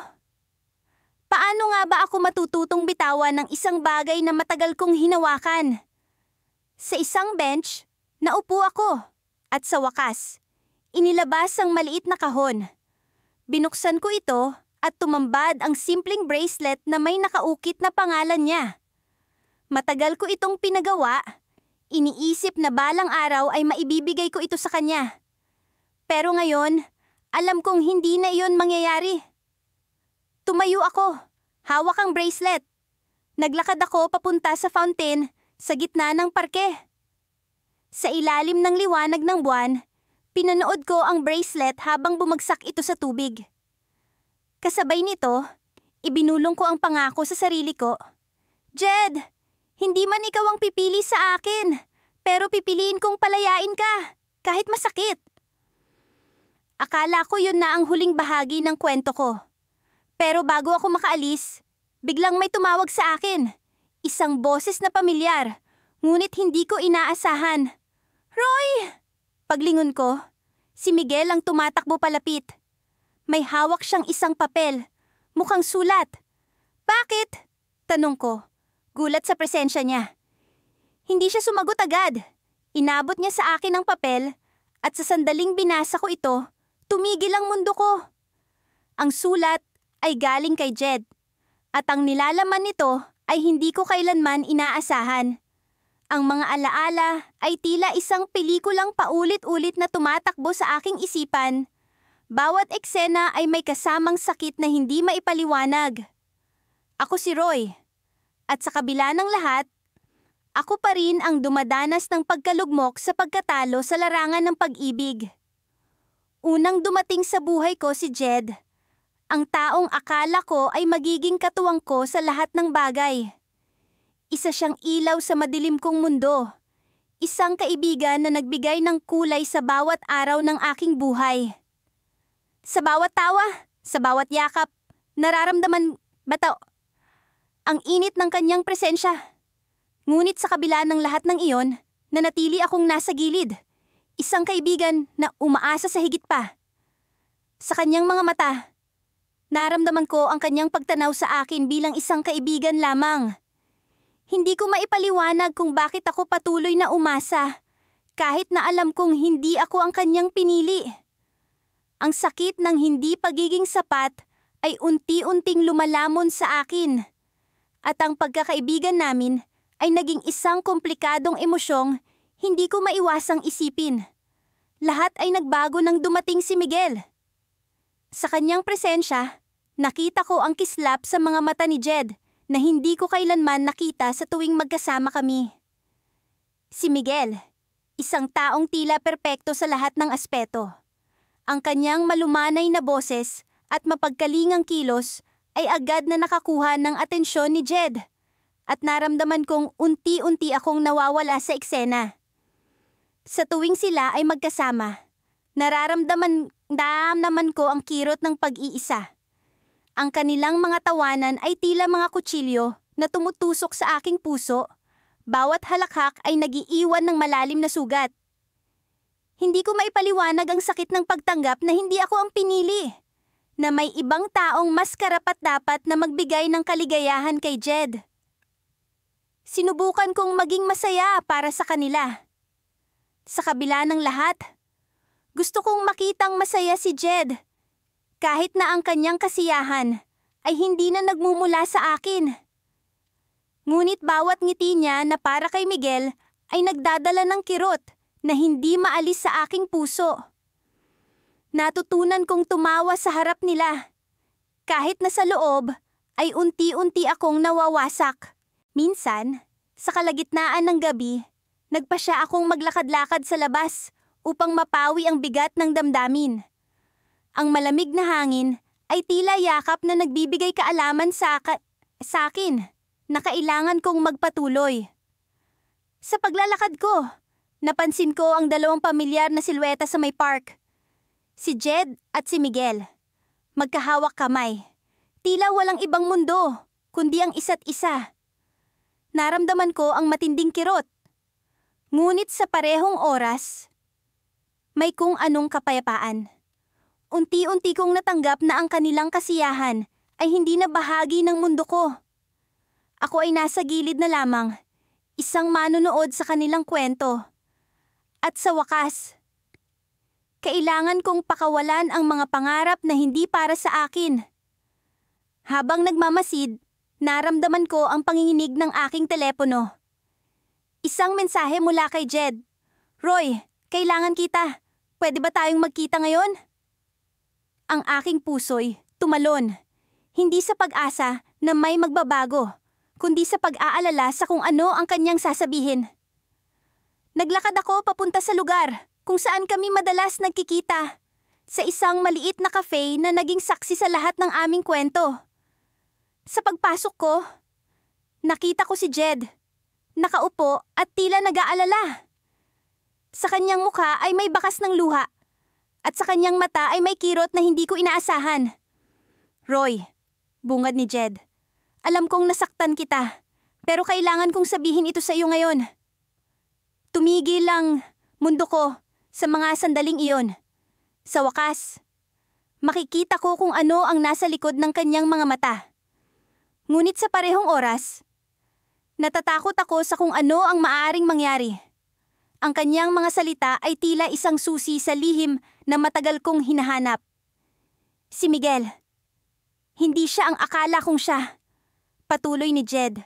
Paano nga ba ako matututong bitawan ng isang bagay na matagal kong hinawakan? Sa isang bench, naupo ako. At sa wakas, inilabas ang maliit na kahon. Binuksan ko ito at tumambad ang simpleng bracelet na may nakaukit na pangalan niya. Matagal ko itong pinagawa. Iniisip na balang araw ay maibibigay ko ito sa kanya. Pero ngayon, alam kong hindi na iyon mangyayari. Tumayo ako, hawak ang bracelet. Naglakad ako papunta sa fountain sa gitna ng parke. Sa ilalim ng liwanag ng buwan, pinanood ko ang bracelet habang bumagsak ito sa tubig. Kasabay nito, ibinulong ko ang pangako sa sarili ko. Jed, hindi man ikaw ang pipili sa akin, pero pipiliin kong palayain ka, kahit masakit. Akala ko yun na ang huling bahagi ng kwento ko. Pero bago ako makaalis, biglang may tumawag sa akin. Isang boses na pamilyar, ngunit hindi ko inaasahan. Roy! Paglingon ko, si Miguel ang tumatakbo palapit. May hawak siyang isang papel, mukhang sulat. Bakit? Tanong ko, gulat sa presensya niya. Hindi siya sumagot agad. Inabot niya sa akin ang papel at sa sandaling binasa ko ito, tumigil ang mundo ko. Ang sulat ay galing kay Jed at ang nilalaman nito ay hindi ko kailanman inaasahan. Ang mga alaala ay tila isang pelikulang paulit-ulit na tumatakbo sa aking isipan. Bawat eksena ay may kasamang sakit na hindi maipaliwanag. Ako si Roy, at sa kabila ng lahat, ako pa rin ang dumadanas ng pagkalugmok sa pagkatalo sa larangan ng pag-ibig. Unang dumating sa buhay ko si Jed, ang taong akala ko ay magiging katuwang ko sa lahat ng bagay. Isa siyang ilaw sa madilim kong mundo. Isang kaibigan na nagbigay ng kulay sa bawat araw ng aking buhay. Sa bawat tawa, sa bawat yakap, nararamdaman ang init ng kanyang presensya. Ngunit sa kabila ng lahat ng iyon, nanatili akong nasa gilid. Isang kaibigan na umaasa sa higit pa. Sa kanyang mga mata, naramdaman ko ang kanyang pagtanaw sa akin bilang isang kaibigan lamang. Hindi ko maipaliwanag kung bakit ako patuloy na umasa, kahit na alam kong hindi ako ang kanyang pinili. Ang sakit ng hindi pagiging sapat ay unti-unting lumalamon sa akin. At ang pagkakaibigan namin ay naging isang komplikadong emosyong hindi ko maiwasang isipin. Lahat ay nagbago nang dumating si Miguel. Sa kanyang presensya, nakita ko ang kislap sa mga mata ni Jed na hindi ko kailanman nakita sa tuwing magkasama kami. Si Miguel, isang taong tila perpekto sa lahat ng aspeto. Ang kanyang malumanay na boses at mapagkalingang kilos ay agad na nakakuha ng atensyon ni Jed at naramdaman kong unti-unti akong nawawala sa eksena. Sa tuwing sila ay magkasama, nararamdaman ko ang kirot ng pag-iisa. Ang kanilang mga tawanan ay tila mga kutsilyo na tumutusok sa aking puso. Bawat halakhak ay nagiiwan ng malalim na sugat. Hindi ko maipaliwanag ang sakit ng pagtanggap na hindi ako ang pinili. Na may ibang taong mas karapat-dapat na magbigay ng kaligayahan kay Jed. Sinubukan kong maging masaya para sa kanila. Sa kabila ng lahat, gusto kong makitang masaya si Jed. Kahit na ang kanyang kasiyahan ay hindi na nagmumula sa akin. Ngunit bawat ngiti niya na para kay Miguel ay nagdadala ng kirot na hindi maalis sa aking puso. Natutunan kong tumawa sa harap nila. Kahit na sa loob ay unti-unti akong nawawasak. Minsan, sa kalagitnaan ng gabi, nagpasya akong maglakad-lakad sa labas upang mapawi ang bigat ng damdamin. Ang malamig na hangin ay tila yakap na nagbibigay kaalaman sa akin na kailangan kong magpatuloy. Sa paglalakad ko, napansin ko ang dalawang pamilyar na silweta sa may park. Si Jed at si Miguel. Magkahawak kamay. Tila walang ibang mundo, kundi ang isa't isa. Naramdaman ko ang matinding kirot. Ngunit sa parehong oras, may kung anong kapayapaan. Unti-unti kong natanggap na ang kanilang kasiyahan ay hindi na bahagi ng mundo ko. Ako ay nasa gilid na lamang, isang manonood sa kanilang kwento. At sa wakas, kailangan kong pakawalan ang mga pangarap na hindi para sa akin. Habang nagmamasid, naramdaman ko ang panginginig ng aking telepono. Isang mensahe mula kay Jed. "Roy, kailangan kita. Pwede ba tayong magkita ngayon?" Ang aking puso'y tumalon. Hindi sa pag-asa na may magbabago, kundi sa pag-aalala sa kung ano ang kanyang sasabihin. Naglakad ako papunta sa lugar kung saan kami madalas nagkikita, sa isang maliit na cafe na naging saksi sa lahat ng aming kwento. Sa pagpasok ko, nakita ko si Jed, nakaupo at tila nag-aalala. Sa kanyang mukha ay may bakas ng luha, at sa kanyang mata ay may kirot na hindi ko inaasahan. "Roy," bungad ni Jed, "alam kong nasaktan kita, pero kailangan kong sabihin ito sa iyo ngayon." Tumigil ang mundo ko sa mga sandaling iyon. Sa wakas, makikita ko kung ano ang nasa likod ng kanyang mga mata. Ngunit sa parehong oras, natatakot ako sa kung ano ang maaaring mangyari. Ang kanyang mga salita ay tila isang susi sa lihim na matagal kong hinahanap. Si Miguel. Hindi siya ang akala kong siya. Patuloy ni Jed.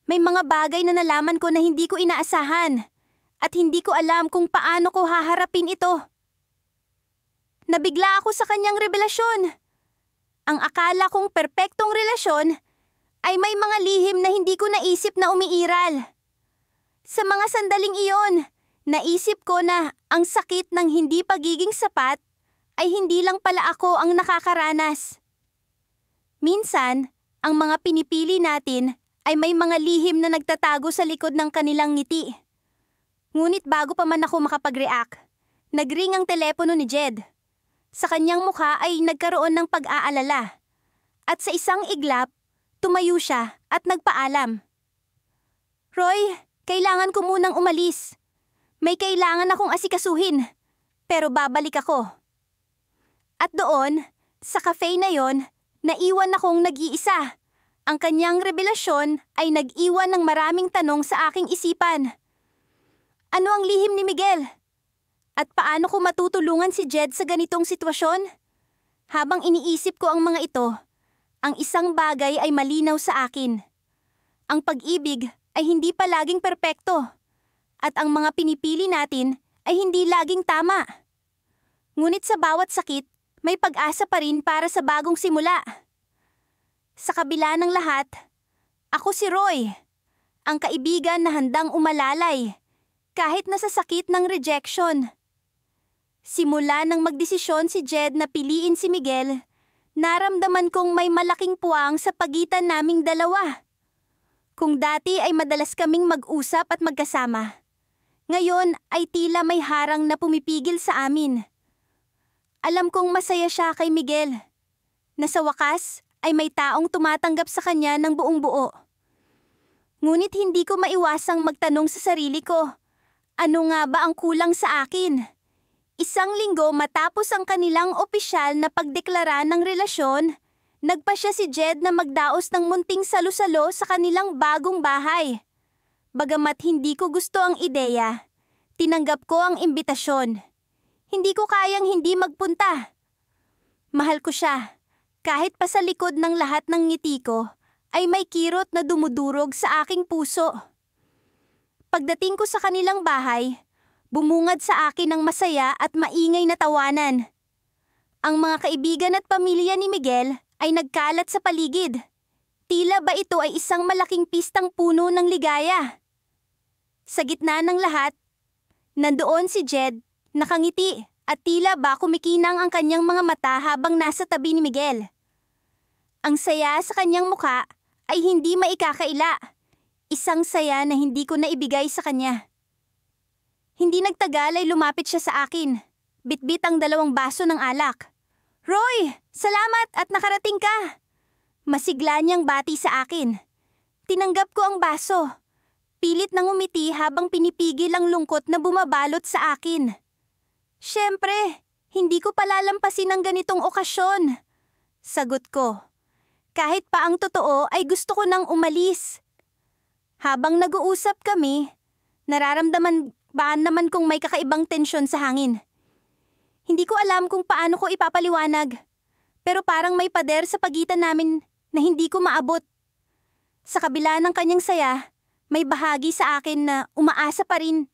May mga bagay na nalaman ko na hindi ko inaasahan at hindi ko alam kung paano ko haharapin ito. Nabigla ako sa kanyang revelasyon. Ang akala kong perpektong relasyon ay may mga lihim na hindi ko naisip na umiiral. Sa mga sandaling iyon, naisip ko na ang sakit ng hindi pagiging sapat ay hindi lang pala ako ang nakakaranas. Minsan, ang mga pinipili natin ay may mga lihim na nagtatago sa likod ng kanilang ngiti. Ngunit bago pa man ako makapag-react, nagring ang telepono ni Jed. Sa kanyang mukha ay nagkaroon ng pag-aalala. At sa isang iglap, tumayo siya at nagpaalam. "Roy, kailangan ko munang umalis. May kailangan akong asikasuhin, pero babalik ako." At doon, sa cafe na yon, naiwan akong nag-iisa. Ang kanyang revelasyon ay nag-iwan ng maraming tanong sa aking isipan. Ano ang lihim ni Miguel? At paano ko matutulungan si Jed sa ganitong sitwasyon? Habang iniisip ko ang mga ito, ang isang bagay ay malinaw sa akin. Ang pag-ibig ay hindi palaging perpekto. At ang mga pinipili natin ay hindi laging tama. Ngunit sa bawat sakit, may pag-asa pa rin para sa bagong simula. Sa kabila ng lahat, ako si Roy, ang kaibigan na handang umalalay, kahit nasa sakit ng rejection. Simula nang magdesisyon si Jed na piliin si Miguel, naramdaman kong may malaking puwang sa pagitan naming dalawa. Kung dati ay madalas kaming mag-usap at magkasama, ngayon ay tila may harang na pumipigil sa amin. Alam kong masaya siya kay Miguel, na sa wakas ay may taong tumatanggap sa kanya ng buong buo. Ngunit hindi ko maiwasang magtanong sa sarili ko, ano nga ba ang kulang sa akin? Isang linggo matapos ang kanilang opisyal na pagdeklara ng relasyon, nagpasya si Jed na magdaos ng munting salu-salo sa kanilang bagong bahay. Bagamat hindi ko gusto ang ideya, tinanggap ko ang imbitasyon. Hindi ko kayang hindi magpunta. Mahal ko siya. Kahit pa sa likod ng lahat ng ngiti ko, ay may kirot na dumudurog sa aking puso. Pagdating ko sa kanilang bahay, bumungad sa akin ng masaya at maingay na tawanan. Ang mga kaibigan at pamilya ni Miguel ay nagkalat sa paligid. Tila ba ito ay isang malaking pistang puno ng ligaya? Sa gitna ng lahat, nandoon si Jed, nakangiti At tila ba kumikinang ang kanyang mga mata habang nasa tabi ni Miguel. Ang saya sa kanyang mukha ay hindi maikakaila. Isang saya na hindi ko naibigay sa kanya. Hindi nagtagal ay lumapit siya sa akin. Bitbit ang 2 baso ng alak. "Roy, salamat at nakarating ka!" Masigla niyang bati sa akin. Tinanggap ko ang baso. Pilit nang umiti habang pinipigil ang lungkot na bumabalot sa akin. Siyempre, hindi ko palalampasin ang ganitong okasyon. Sagot ko. Kahit pa ang totoo ay gusto ko nang umalis. Habang nag-uusap kami, nararamdaman ba naman kung may kakaibang tensyon sa hangin. Hindi ko alam kung paano ko ipapaliwanag, pero parang may pader sa pagitan namin na hindi ko maabot. Sa kabila ng kanyang saya, may bahagi sa akin na umaasa pa rin.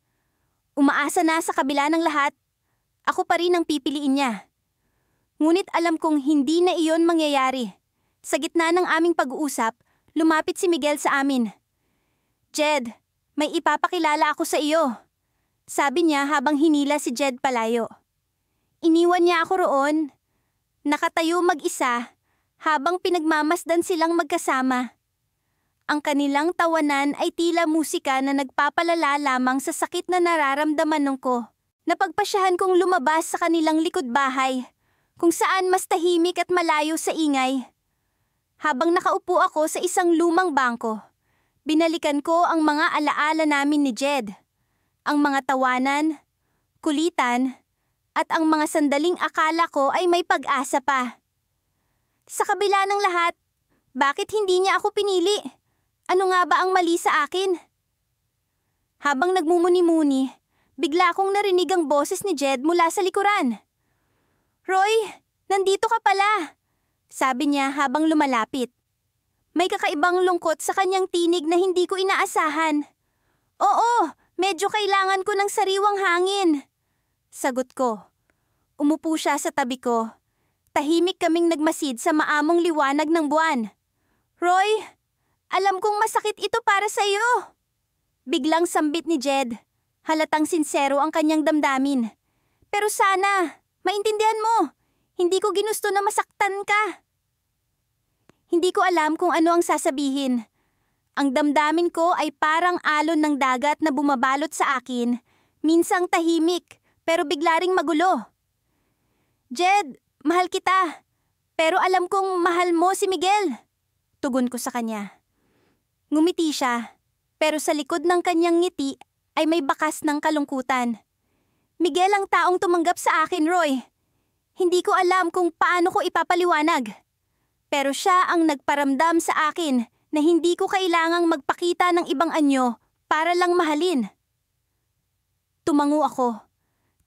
Umaasa na sa kabila ng lahat, ako pa rin ang pipiliin niya. Ngunit alam kong hindi na iyon mangyayari. Sa gitna ng aming pag-uusap, lumapit si Miguel sa amin. "Jed, may ipapakilala ako sa iyo," sabi niya habang hinila si Jed palayo. Iniwan niya ako roon. Nakatayo mag-isa habang pinagmamasdan silang magkasama. Ang kanilang tawanan ay tila musika na nagpapalala lamang sa sakit na nararamdaman ko. Napagpasyahan kong lumabas sa kanilang likod bahay, kung saan mas tahimik at malayo sa ingay. Habang nakaupo ako sa isang lumang bangko, binalikan ko ang mga alaala namin ni Jed. Ang mga tawanan, kulitan, at ang mga sandaling akala ko ay may pag-asa pa. Sa kabila ng lahat, bakit hindi niya ako pinili? Ano nga ba ang mali sa akin? Habang nagmumuni-muni, bigla akong narinig ang boses ni Jed mula sa likuran. "Roy, nandito ka pala," sabi niya habang lumalapit. May kakaibang lungkot sa kanyang tinig na hindi ko inaasahan. "Oo, medyo kailangan ko ng sariwang hangin," sagot ko. Umupo siya sa tabi ko. Tahimik kaming nagmasid sa maamong liwanag ng buwan. "Roy, alam kong masakit ito para sa iyo." Biglang sambit ni Jed. Halatang sinsero ang kanyang damdamin. "Pero sana, maintindihan mo, hindi ko ginusto na masaktan ka." Hindi ko alam kung ano ang sasabihin. Ang damdamin ko ay parang alon ng dagat na bumabalot sa akin, minsang tahimik, pero bigla ring magulo. "Jed, mahal kita, pero alam kong mahal mo si Miguel," tugon ko sa kanya. Ngumiti siya, pero sa likod ng kanyang ngiti ay may bakas ng kalungkutan. "Miguel ang taong tumanggap sa akin, Roy. Hindi ko alam kung paano ko ipapaliwanag. Pero siya ang nagparamdam sa akin na hindi ko kailangang magpakita ng ibang anyo para lang mahalin." Tumango ako.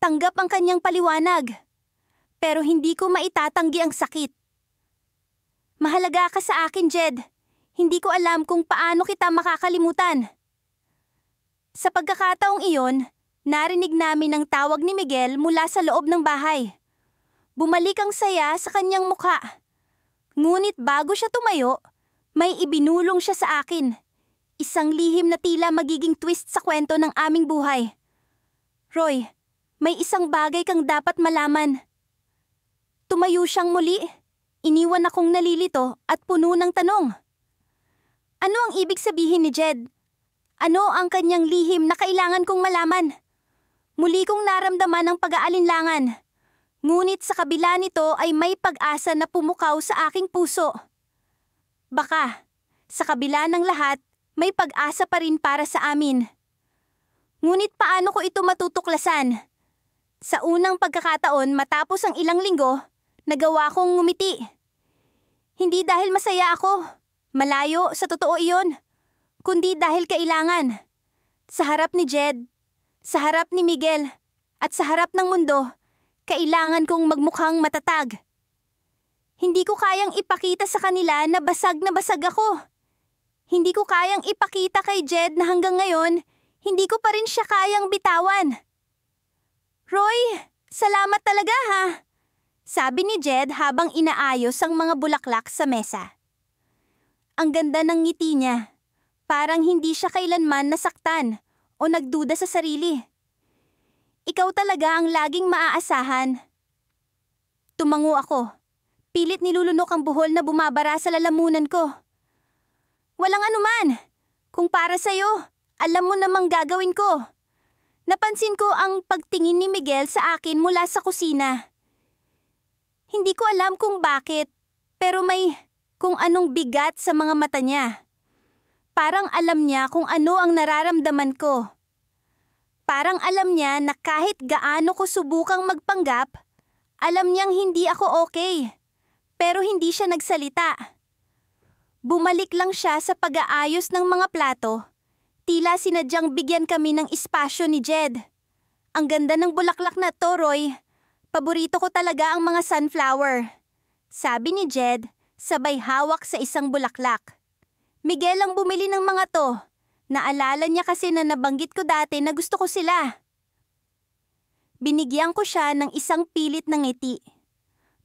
Tanggap ang kanyang paliwanag. Pero hindi ko maitatanggi ang sakit. "Mahalaga ka sa akin, Jed. Hindi ko alam kung paano kita makakalimutan." Sa pagkakataong iyon, narinig namin ang tawag ni Miguel mula sa loob ng bahay. Bumalik ang saya sa kanyang mukha. Ngunit bago siya tumayo, may ibinulong siya sa akin. Isang lihim na tila magiging twist sa kwento ng aming buhay. "Roy, may isang bagay kang dapat malaman." Tumayo siyang muli. Iniwan akong nalilito at puno ng tanong. Ano ang ibig sabihin ni Jed? Ano ang kanyang lihim na kailangan kong malaman? Muli kong naramdaman ang pag-aalinlangan. Ngunit sa kabila nito ay may pag-asa na pumukaw sa aking puso. Baka, sa kabila ng lahat, may pag-asa pa rin para sa amin. Ngunit paano ko ito matutuklasan? Sa unang pagkakataon matapos ang ilang linggo, nagawa kong ngumiti. Hindi dahil masaya ako, malayo sa totoo iyon, kundi dahil kailangan. Sa harap ni Jed, sa harap ni Miguel, at sa harap ng mundo, kailangan kong magmukhang matatag. Hindi ko kayang ipakita sa kanila na basag ako. Hindi ko kayang ipakita kay Jed na hanggang ngayon, hindi ko pa rin siya kayang bitawan. "Roy, salamat talaga ha," sabi ni Jed habang inaayos ang mga bulaklak sa mesa. Ang ganda ng ngiti niya. Parang hindi siya kailanman nasaktan o nagduda sa sarili. Ikaw talaga ang laging maaasahan. Tumango ako. Pilit nilulunok ang buhol na bumabara sa lalamunan ko. Walang anuman. Kung para sa'yo, alam mo namang gagawin ko. Napansin ko ang pagtingin ni Miguel sa akin mula sa kusina. Hindi ko alam kung bakit, pero may kung anong bigat sa mga mata niya. Parang alam niya kung ano ang nararamdaman ko. Parang alam niya na kahit gaano ko subukang magpanggap, alam niyang hindi ako okay. Pero hindi siya nagsalita. Bumalik lang siya sa pag-aayos ng mga plato. Tila sinadyang bigyan kami ng espasyo ni Jed. Ang ganda ng bulaklak na to, Roy. Paborito ko talaga ang mga sunflower. Sabi ni Jed, sabay hawak sa isang bulaklak. Miguel ang bumili ng mga to. Naalala niya kasi na nabanggit ko dati na gusto ko sila. Binigyan ko siya ng isang pilit na ngiti.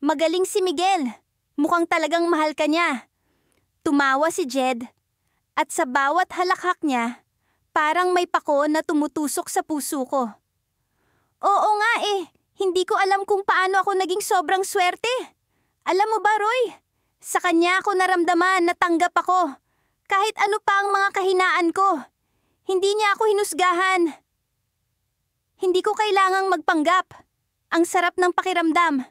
Magaling si Miguel. Mukhang talagang mahal ka niya. Tumawa si Jed. At sa bawat halakhak niya, parang may pako na tumutusok sa puso ko. Oo nga eh, hindi ko alam kung paano ako naging sobrang swerte. Alam mo ba, Roy? Sa kanya ako naramdaman na tanggap ako. Kahit ano pa ang mga kahinaan ko. Hindi niya ako hinusgahan. Hindi ko kailangang magpanggap. Ang sarap ng pakiramdam.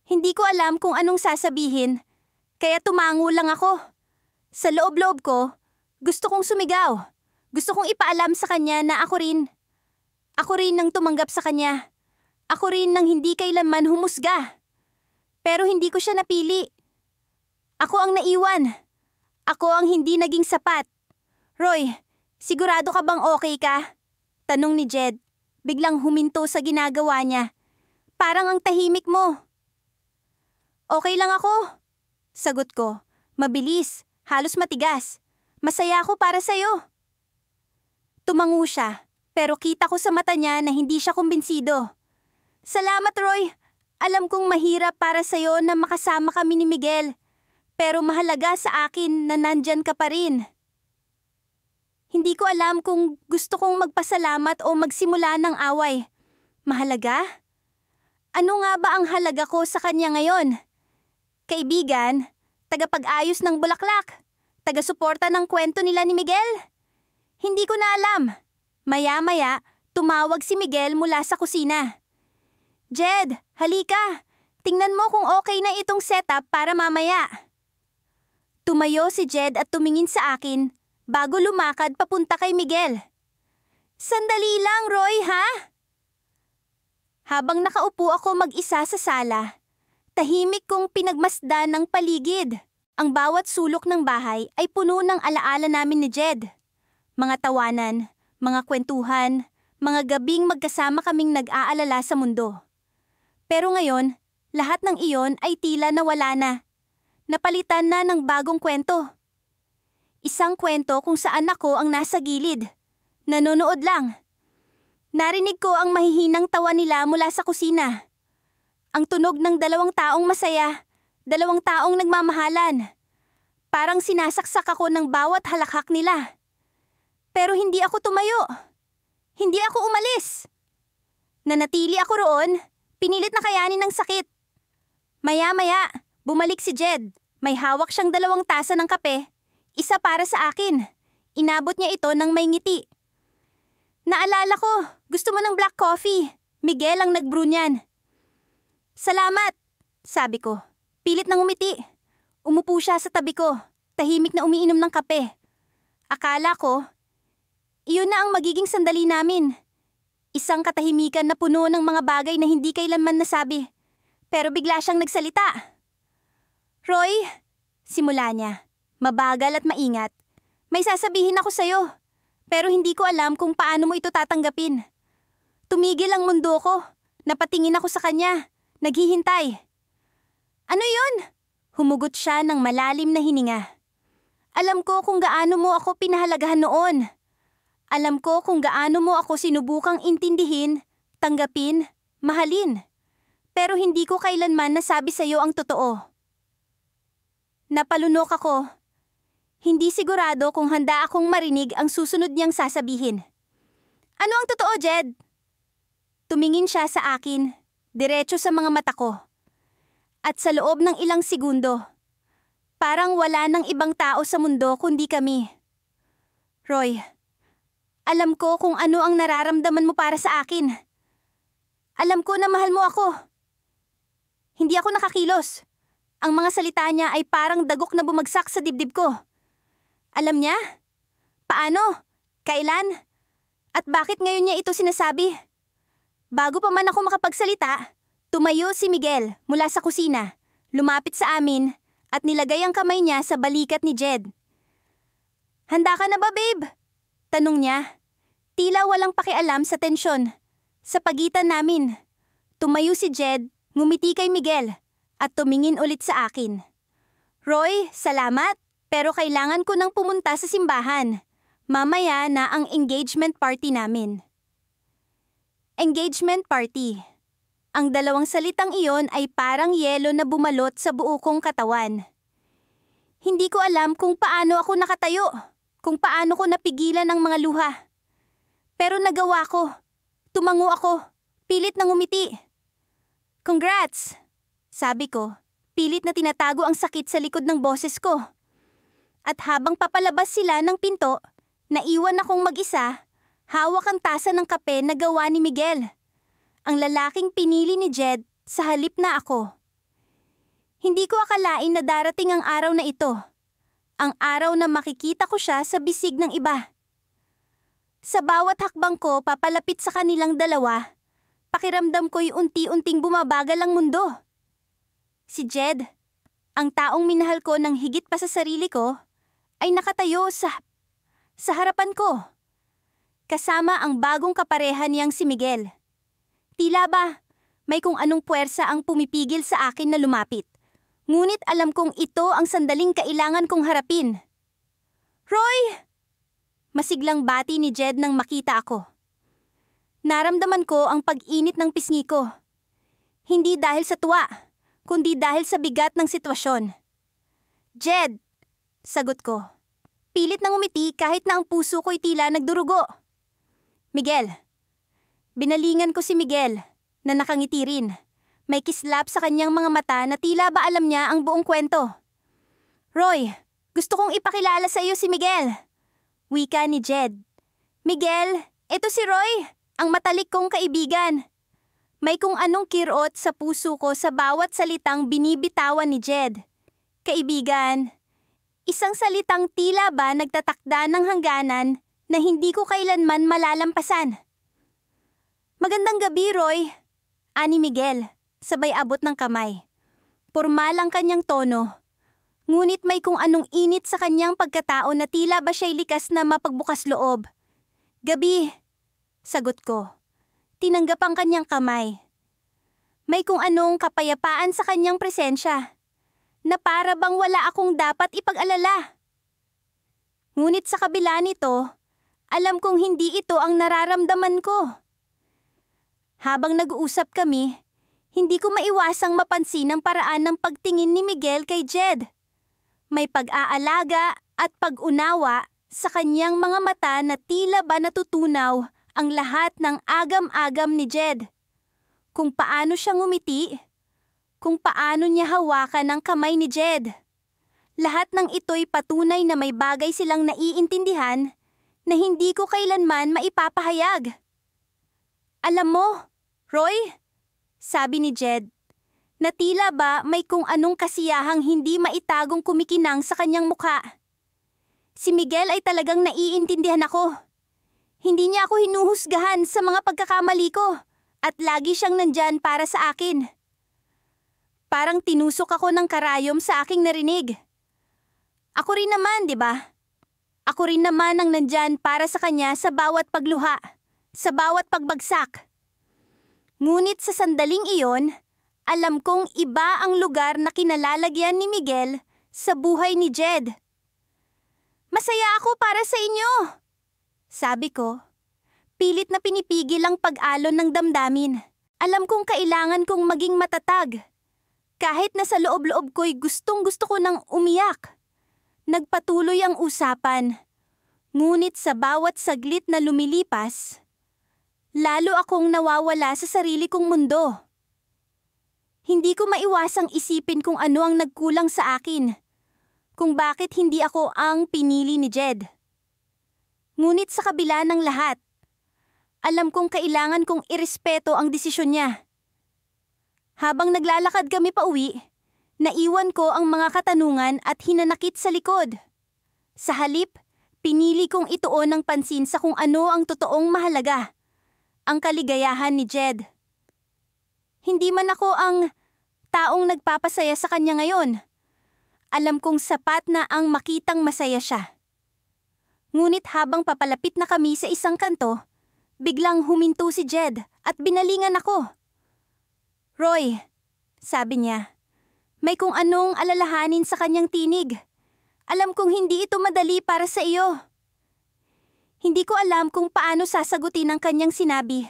Hindi ko alam kung anong sasabihin, kaya tumango lang ako. Sa loob-loob ko, gusto kong sumigaw. Gusto kong ipaalam sa kanya na ako rin. Ako rin nang tumanggap sa kanya. Ako rin nang hindi kailanman humusga. Pero hindi ko siya napili. Ako ang naiwan. Ako ang hindi naging sapat. Roy, sigurado ka bang okay ka? Tanong ni Jed. Biglang huminto sa ginagawa niya. Parang ang tahimik mo. Okay lang ako. Sagot ko. Mabilis, halos matigas. Masaya ako para sa'yo. Tumango siya, pero kita ko sa mata niya na hindi siya kumbinsido. Salamat, Roy. Alam kong mahirap para sa'yo na makasama kami ni Miguel. Pero mahalaga sa akin na nandyan ka pa rin. Hindi ko alam kung gusto kong magpasalamat o magsimula ng away. Mahalaga? Ano nga ba ang halaga ko sa kanya ngayon? Kaibigan, tagapag-ayos ng bulaklak, taga-suporta ng kwento nila ni Miguel? Hindi ko na alam. Maya-maya, tumawag si Miguel mula sa kusina. Jed, halika. Tingnan mo kung okay na itong setup para mamaya. Tumayo si Jed at tumingin sa akin bago lumakad papunta kay Miguel. Sandali lang, Roy, ha? Habang nakaupo ako mag-isa sa sala, tahimik kong pinagmasdan ng paligid. Ang bawat sulok ng bahay ay puno ng alaala namin ni Jed. Mga tawanan, mga kwentuhan, mga gabing magkasama kaming nag-aalala sa mundo. Pero ngayon, lahat ng iyon ay tila nawala na. Napalitan na ng bagong kwento. Isang kwento kung saan ako ang nasa gilid. Nanonood lang. Narinig ko ang mahihinang tawa nila mula sa kusina. Ang tunog ng dalawang taong masaya, dalawang taong nagmamahalan. Parang sinasaksak ako ng bawat halakhak nila. Pero hindi ako tumayo. Hindi ako umalis. Nanatili ako roon, pinilit na kayanin ng sakit. Maya-maya, bumalik si Jed. May hawak siyang 2 tasa ng kape. Isa para sa akin. Inabot niya ito ng may ngiti. Naalala ko, gusto mo ng black coffee. Miguel ang nag-brew niyan. Salamat, sabi ko. Pilit nang umiti. Umupo siya sa tabi ko, tahimik na umiinom ng kape. Akala ko, iyon na ang magiging sandali namin. Isang katahimikan na puno ng mga bagay na hindi kailanman nasabi. Pero bigla siyang nagsalita. Roy, simula niya, mabagal at maingat. May sasabihin ako sa'yo, pero hindi ko alam kung paano mo ito tatanggapin. Tumigil ang mundo ko, napatingin ako sa kanya, naghihintay. Ano yun? Humugot siya ng malalim na hininga. Alam ko kung gaano mo ako pinahalagahan noon. Alam ko kung gaano mo ako sinubukang intindihin, tanggapin, mahalin. Pero hindi ko kailanman nasabi sa'yo ang totoo. Napalunok ako. Hindi sigurado kung handa akong marinig ang susunod niyang sasabihin. Ano ang totoo, Jed? Tumingin siya sa akin, diretso sa mga mata ko. At sa loob ng ilang segundo, parang wala nang ibang tao sa mundo kundi kami. Roy, alam ko kung ano ang nararamdaman mo para sa akin. Alam ko na mahal mo ako. Hindi ako nakakilos. Ang mga salita niya ay parang dagok na bumagsak sa dibdib ko. Alam niya? Paano? Kailan? At bakit ngayon niya ito sinasabi? Bago pa man ako makapagsalita, tumayo si Miguel mula sa kusina, lumapit sa amin at nilagay ang kamay niya sa balikat ni Jed. Handa ka na ba, babe? Tanong niya. Tila walang pakialam sa tensyon. Sa pagitan namin, tumayo si Jed, ngumiti kay Miguel at tumingin ulit sa akin. Roy, salamat, pero kailangan ko nang pumunta sa simbahan. Mamaya na ang engagement party namin. Engagement party. Ang dalawang salitang iyon ay parang yelo na bumalot sa buo kong katawan. Hindi ko alam kung paano ako nakatayo, kung paano ko napigilan ang mga luha. Pero nagawa ko. Tumango ako, pilit na ngumiti. Congrats! Sabi ko, pilit na tinatago ang sakit sa likod ng boses ko. At habang papalabas sila ng pinto, naiwan akong mag-isa. Hawak ang tasa ng kape na gawa ni Miguel. Ang lalaking pinili ni Jed sa halip na ako. Hindi ko akalain na darating ang araw na ito. Ang araw na makikita ko siya sa bisig ng iba. Sa bawat hakbang ko papalapit sa kanilang dalawa, pakiramdam ko'y unti-unting bumabagal ang mundo. Si Jed, ang taong minahal ko ng higit pa sa sarili ko, ay nakatayo sa harapan ko. Kasama ang bagong kapareha niyang si Miguel. Tila ba, may kung anong puwersa ang pumipigil sa akin na lumapit. Ngunit alam kong ito ang sandaling kailangan kong harapin. Roy! Masiglang bati ni Jed nang makita ako. Naramdaman ko ang pag-init ng pisngi ko. Hindi dahil sa tuwa, kundi dahil sa bigat ng sitwasyon. Jed! Sagot ko. Pilit nang umiti kahit na ang puso ko'y tila nagdurugo. Miguel. Binalingan ko si Miguel na nakangiti rin. May kislap sa kanyang mga mata na tila ba alam niya ang buong kwento. Roy, gusto kong ipakilala sa iyo si Miguel. Wika ni Jed. Miguel, ito si Roy, ang matalik kong kaibigan. May kung anong kirot sa puso ko sa bawat salitang binibitawan ni Jed. Kaibigan, isang salitang tila ba nagtatakda ng hangganan na hindi ko kailanman malalampasan. Magandang gabi, Roy. Ani Miguel, sabay abot ng kamay. Pormal ang kanyang tono. Ngunit may kung anong init sa kanyang pagkatao na tila ba siya'y likas na mapagbukas loob. Gabi, sagot ko. Tinanggap ang kanyang kamay. May kung anong kapayapaan sa kanyang presensya, na para bang wala akong dapat ipag-alala. Ngunit sa kabila nito, alam kong hindi ito ang nararamdaman ko. Habang nag-uusap kami, hindi ko maiwasang mapansin ang paraan ng pagtingin ni Miguel kay Jed. May pag-aalaga at pag-unawa sa kanyang mga mata na tila ba natutunaw ang lahat ng agam-agam ni Jed. Kung paano siya ngumiti, kung paano niya hawakan ang kamay ni Jed. Lahat ng ito'y patunay na may bagay silang naiintindihan na hindi ko kailanman maipapahayag. Alam mo, Roy, sabi ni Jed, na tila ba may kung anong kasiyahang hindi maitagong kumikinang sa kanyang mukha. Si Miguel ay talagang naiintindihan ako. Hindi niya ako hinuhusgahan sa mga pagkakamali ko at lagi siyang nandyan para sa akin. Parang tinusok ako ng karayom sa aking narinig. Ako rin naman, di ba? Ako rin naman ang nandyan para sa kanya sa bawat pagluha, sa bawat pagbagsak. Ngunit sa sandaling iyon, alam kong iba ang lugar na kinalalagyan ni Miguel sa buhay ni Jed. Masaya ako para sa inyo, sabi ko. Pilit na pinipigil ang pag-alon ng damdamin. Alam kong kailangan kong maging matatag. Kahit na sa loob-loob ko'y gustong-gusto ko nang umiyak. Nagpatuloy ang usapan. Ngunit sa bawat saglit na lumilipas, lalo akong nawawala sa sarili kong mundo. Hindi ko maiwasang isipin kung ano ang nagkulang sa akin, kung bakit hindi ako ang pinili ni Jed. Ngunit sa kabila ng lahat, alam kong kailangan kong irespeto ang desisyon niya. Habang naglalakad kami pauwi, naiwan ko ang mga katanungan at hinanakit sa likod. Sa halip, pinili kong ituon ng pansin sa kung ano ang totoong mahalaga, ang kaligayahan ni Jed. Hindi man ako ang taong nagpapasaya sa kanya ngayon. Alam kong sapat na ang makitang masaya siya. Ngunit habang papalapit na kami sa isang kanto, biglang huminto si Jed at binalingan ako. "Roy," sabi niya, "may kung anong alalahanin sa kanyang tinig. Alam kong hindi ito madali para sa iyo." Hindi ko alam kung paano sasagutin ang kanyang sinabi.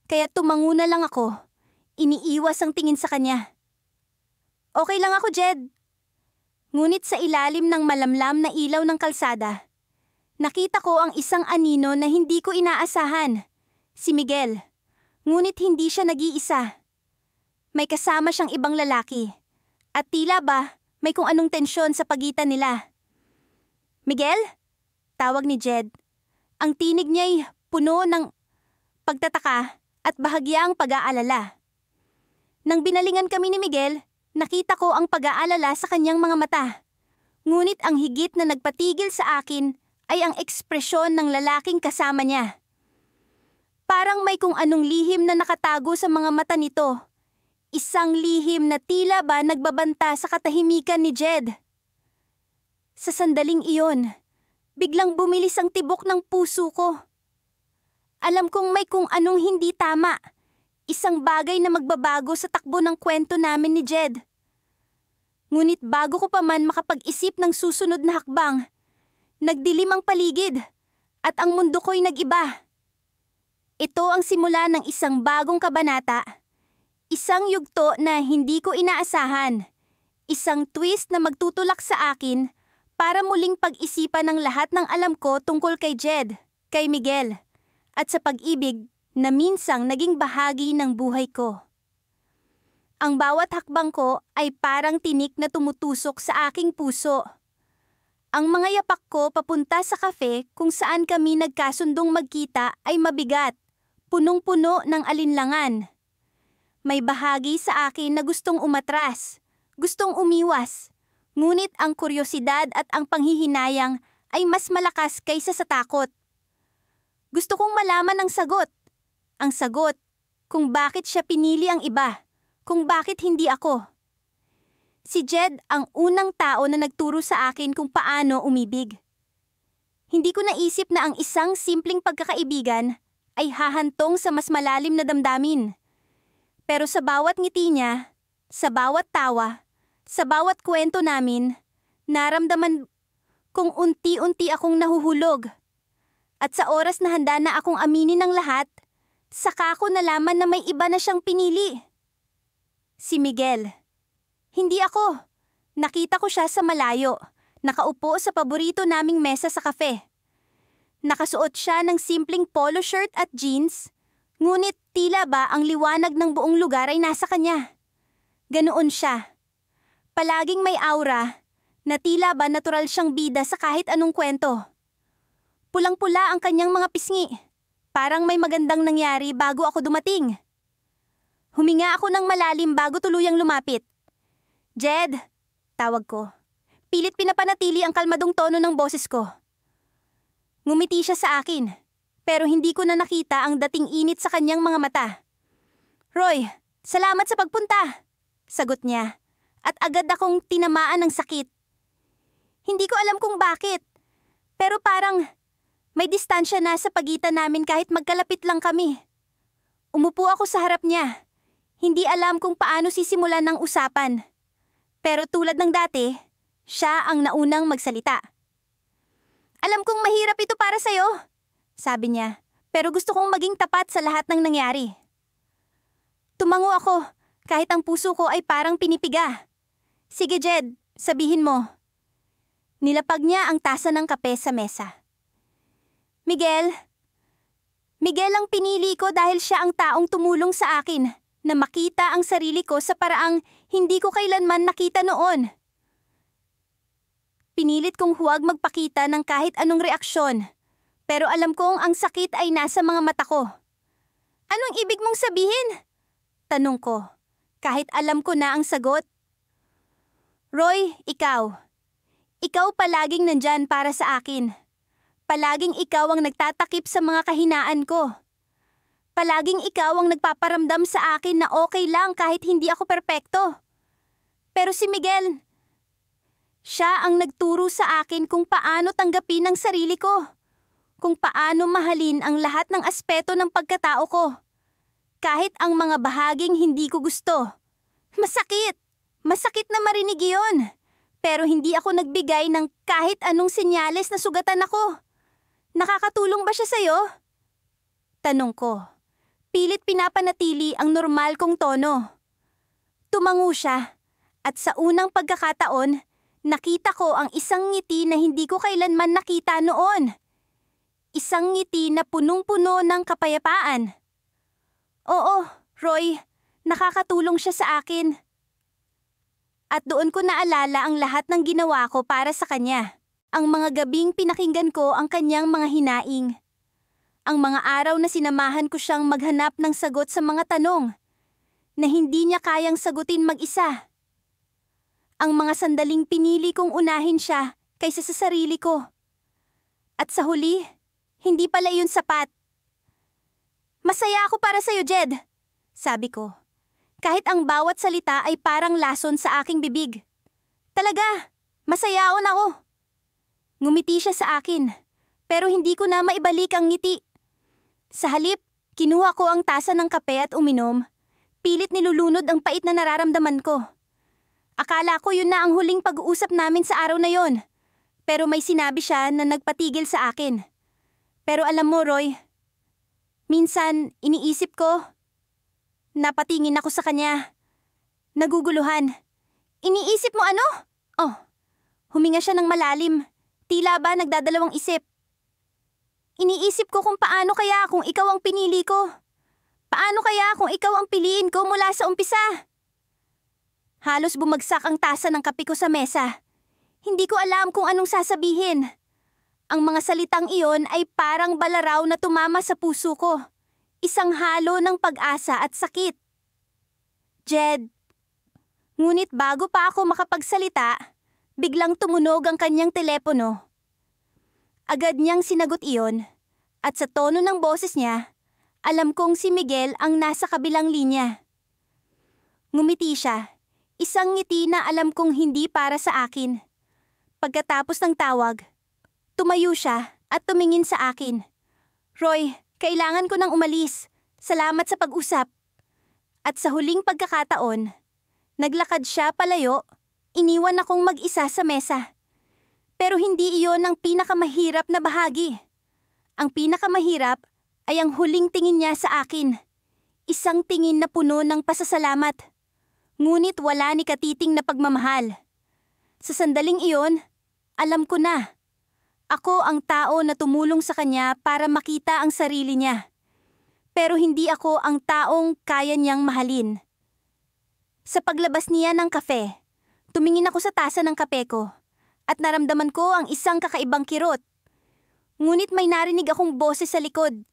Kaya tumango na lang ako, iniiwas ang tingin sa kanya. "Okay lang ako, Jed." Ngunit sa ilalim ng malamlam na ilaw ng kalsada, nakita ko ang isang anino na hindi ko inaasahan, si Miguel. Ngunit hindi siya nag-iisa. May kasama siyang ibang lalaki. At tila ba, may kung anong tensyon sa pagitan nila. "Miguel?" tawag ni Jed. Ang tinig niya'y puno ng pagtataka at bahagyang pag-aalala. Nang binalingan kami ni Miguel, nakita ko ang pag-aalala sa kanyang mga mata. Ngunit ang higit na nagpatigil sa akin ay ang ekspresyon ng lalaking kasama niya. Parang may kung anong lihim na nakatago sa mga mata nito. Isang lihim na tila ba nagbabanta sa katahimikan ni Jed. Sa sandaling iyon, biglang bumilis ang tibok ng puso ko. Alam kong may kung anong hindi tama. Isang bagay na magbabago sa takbo ng kwento namin ni Jed. Ngunit bago ko pa man makapag-isip ng susunod na hakbang, nagdilim ang paligid at ang mundo ko'y nag-iba. Ito ang simula ng isang bagong kabanata. Isang yugto na hindi ko inaasahan. Isang twist na magtutulak sa akin para muling pag-isipan ang lahat ng alam ko tungkol kay Jed, kay Miguel, at sa pag-ibig na minsang naging bahagi ng buhay ko. Ang bawat hakbang ko ay parang tinik na tumutusok sa aking puso. Ang mga yapak ko papunta sa kafe kung saan kami nagkasundong magkita ay mabigat, punong-puno ng alinlangan. May bahagi sa akin na gustong umatras, gustong umiwas, ngunit ang kuryosidad at ang panghihinayang ay mas malakas kaysa sa takot. Gusto kong malaman ang sagot kung bakit siya pinili ang iba, kung bakit hindi ako. Si Jed ang unang tao na nagturo sa akin kung paano umibig. Hindi ko naisip na ang isang simpleng pagkakaibigan ay hahantong sa mas malalim na damdamin. Pero sa bawat ngiti niya, sa bawat tawa, sa bawat kwento namin, naramdaman kong unti-unti akong nahuhulog. At sa oras na handa na akong aminin ng lahat, saka ko nalaman na may iba na siyang pinili. Si Miguel. Hindi ako. Nakita ko siya sa malayo, nakaupo sa paborito naming mesa sa kafe. Nakasuot siya ng simpleng polo shirt at jeans, ngunit tila ba ang liwanag ng buong lugar ay nasa kanya. Ganoon siya. Palaging may aura na tila ba natural siyang bida sa kahit anong kwento. Pulang-pula ang kanyang mga pisngi. Parang may magandang nangyari bago ako dumating. Huminga ako ng malalim bago tuluyang lumapit. "Jed," tawag ko. Pilit pinapanatili ang kalmadong tono ng boses ko. Ngumiti siya sa akin, pero hindi ko na nakita ang dating init sa kanyang mga mata. "Roy, salamat sa pagpunta," sagot niya, at agad akong tinamaan ng sakit. Hindi ko alam kung bakit, pero parang may distansya na sa pagitan namin kahit magkalapit lang kami. Umupo ako sa harap niya. Hindi alam kung paano sisimulan ng usapan. Pero tulad ng dati, siya ang naunang magsalita. "Alam kong mahirap ito para sa'yo," sabi niya, "pero gusto kong maging tapat sa lahat ng nangyari." Tumango ako, kahit ang puso ko ay parang pinipiga. "Sige Jed, sabihin mo." Nilapag niya ang tasa ng kape sa mesa. Miguel, Miguel ang pinili ko dahil siya ang taong tumulong sa akin na makita ang sarili ko sa paraang hindi ko kailanman nakita noon. Pinilit kong huwag magpakita ng kahit anong reaksyon, pero alam kong ang sakit ay nasa mga mata ko. Anong ibig mong sabihin? Tanong ko, kahit alam ko na ang sagot. Roy, ikaw. Ikaw palaging nandyan para sa akin. Palaging ikaw ang nagtatakip sa mga kahinaan ko. Palaging ikaw ang nagpaparamdam sa akin na okay lang kahit hindi ako perpekto. Pero si Miguel, siya ang nagturo sa akin kung paano tanggapin ang sarili ko. Kung paano mahalin ang lahat ng aspeto ng pagkatao ko. Kahit ang mga bahaging hindi ko gusto. Masakit! Masakit na marinig iyon. Pero hindi ako nagbigay ng kahit anong senyales na sugatan ako. Nakakatulong ba siya sa'yo? Tanong ko. Pilit pinapanatili ang normal kong tono. Tumango siya. At sa unang pagkakataon, nakita ko ang isang ngiti na hindi ko kailanman nakita noon. Isang ngiti na punong-puno ng kapayapaan. Oo, Roy, nakakatulong siya sa akin. At doon ko naalala ang lahat ng ginawa ko para sa kanya. Ang mga gabing pinakinggan ko ang kanyang mga hinaing. Ang mga araw na sinamahan ko siyang maghanap ng sagot sa mga tanong na hindi niya kayang sagutin mag-isa. Ang mga sandaling pinili kong unahin siya kaysa sa sarili ko. At sa huli, hindi pala yun sapat. Masaya ako para sa'yo, Jed, sabi ko. Kahit ang bawat salita ay parang lason sa aking bibig. Talaga, masayaon ako. Ngumiti siya sa akin, pero hindi ko na maibalik ang ngiti. Sa halip, kinuha ko ang tasa ng kape at uminom. Pilit nilulunod ang pait na nararamdaman ko. Akala ko yun na ang huling pag-uusap namin sa araw na yon. Pero may sinabi siya na nagpatigil sa akin. Pero alam mo, Roy, minsan iniisip ko, napatingin ako sa kanya. Naguguluhan. Iniisip mo ano? Oh, huminga siya ng malalim. Tila ba nagdadalawang isip. Iniisip ko kung paano kaya kung ikaw ang pinili ko. Paano kaya kung ikaw ang piliin ko mula sa umpisa? Halos bumagsak ang tasa ng kape ko sa mesa. Hindi ko alam kung anong sasabihin. Ang mga salitang iyon ay parang balaraw na tumama sa puso ko. Isang halo ng pag-asa at sakit. Jed. Ngunit bago pa ako makapagsalita, biglang tumunog ang kanyang telepono. Agad niyang sinagot iyon, at sa tono ng boses niya, alam kong si Miguel ang nasa kabilang linya. Ngumiti siya, isang ngiti na alam kong hindi para sa akin. Pagkatapos ng tawag, tumayo siya at tumingin sa akin. Roy, kailangan ko nang umalis. Salamat sa pag-usap. At sa huling pagkakataon, naglakad siya palayo, iniwan akong mag-isa sa mesa. Pero hindi iyon ang pinakamahirap na bahagi. Ang pinakamahirap ay ang huling tingin niya sa akin. Isang tingin na puno ng pasasalamat. Ngunit wala ni katiting na pagmamahal. Sa sandaling iyon, alam ko na. Ako ang tao na tumulong sa kanya para makita ang sarili niya. Pero hindi ako ang taong kaya niyang mahalin. Sa paglabas niya ng kafe, tumingin ako sa tasa ng kape ko at naramdaman ko ang isang kakaibang kirot. Ngunit may narinig akong boses sa likod.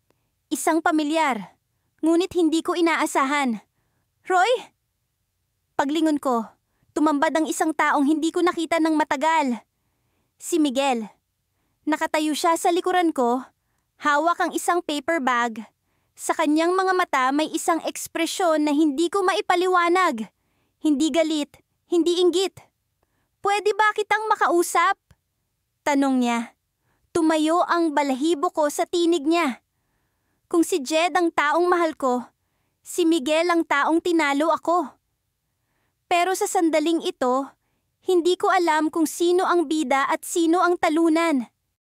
Isang pamilyar. Ngunit hindi ko inaasahan. Roy? Paglingon ko, tumambad ang isang taong hindi ko nakita ng matagal. Si Miguel. Nakatayo siya sa likuran ko, hawak ang isang paper bag. Sa kanyang mga mata may isang ekspresyon na hindi ko maipaliwanag. Hindi galit, hindi inggit. Pwede ba kitang makausap? Tanong niya. Tumayo ang balahibo ko sa tinig niya. Kung si Jed ang taong mahal ko, si Miguel ang taong tinalo ako. Pero sa sandaling ito, hindi ko alam kung sino ang bida at sino ang talunan.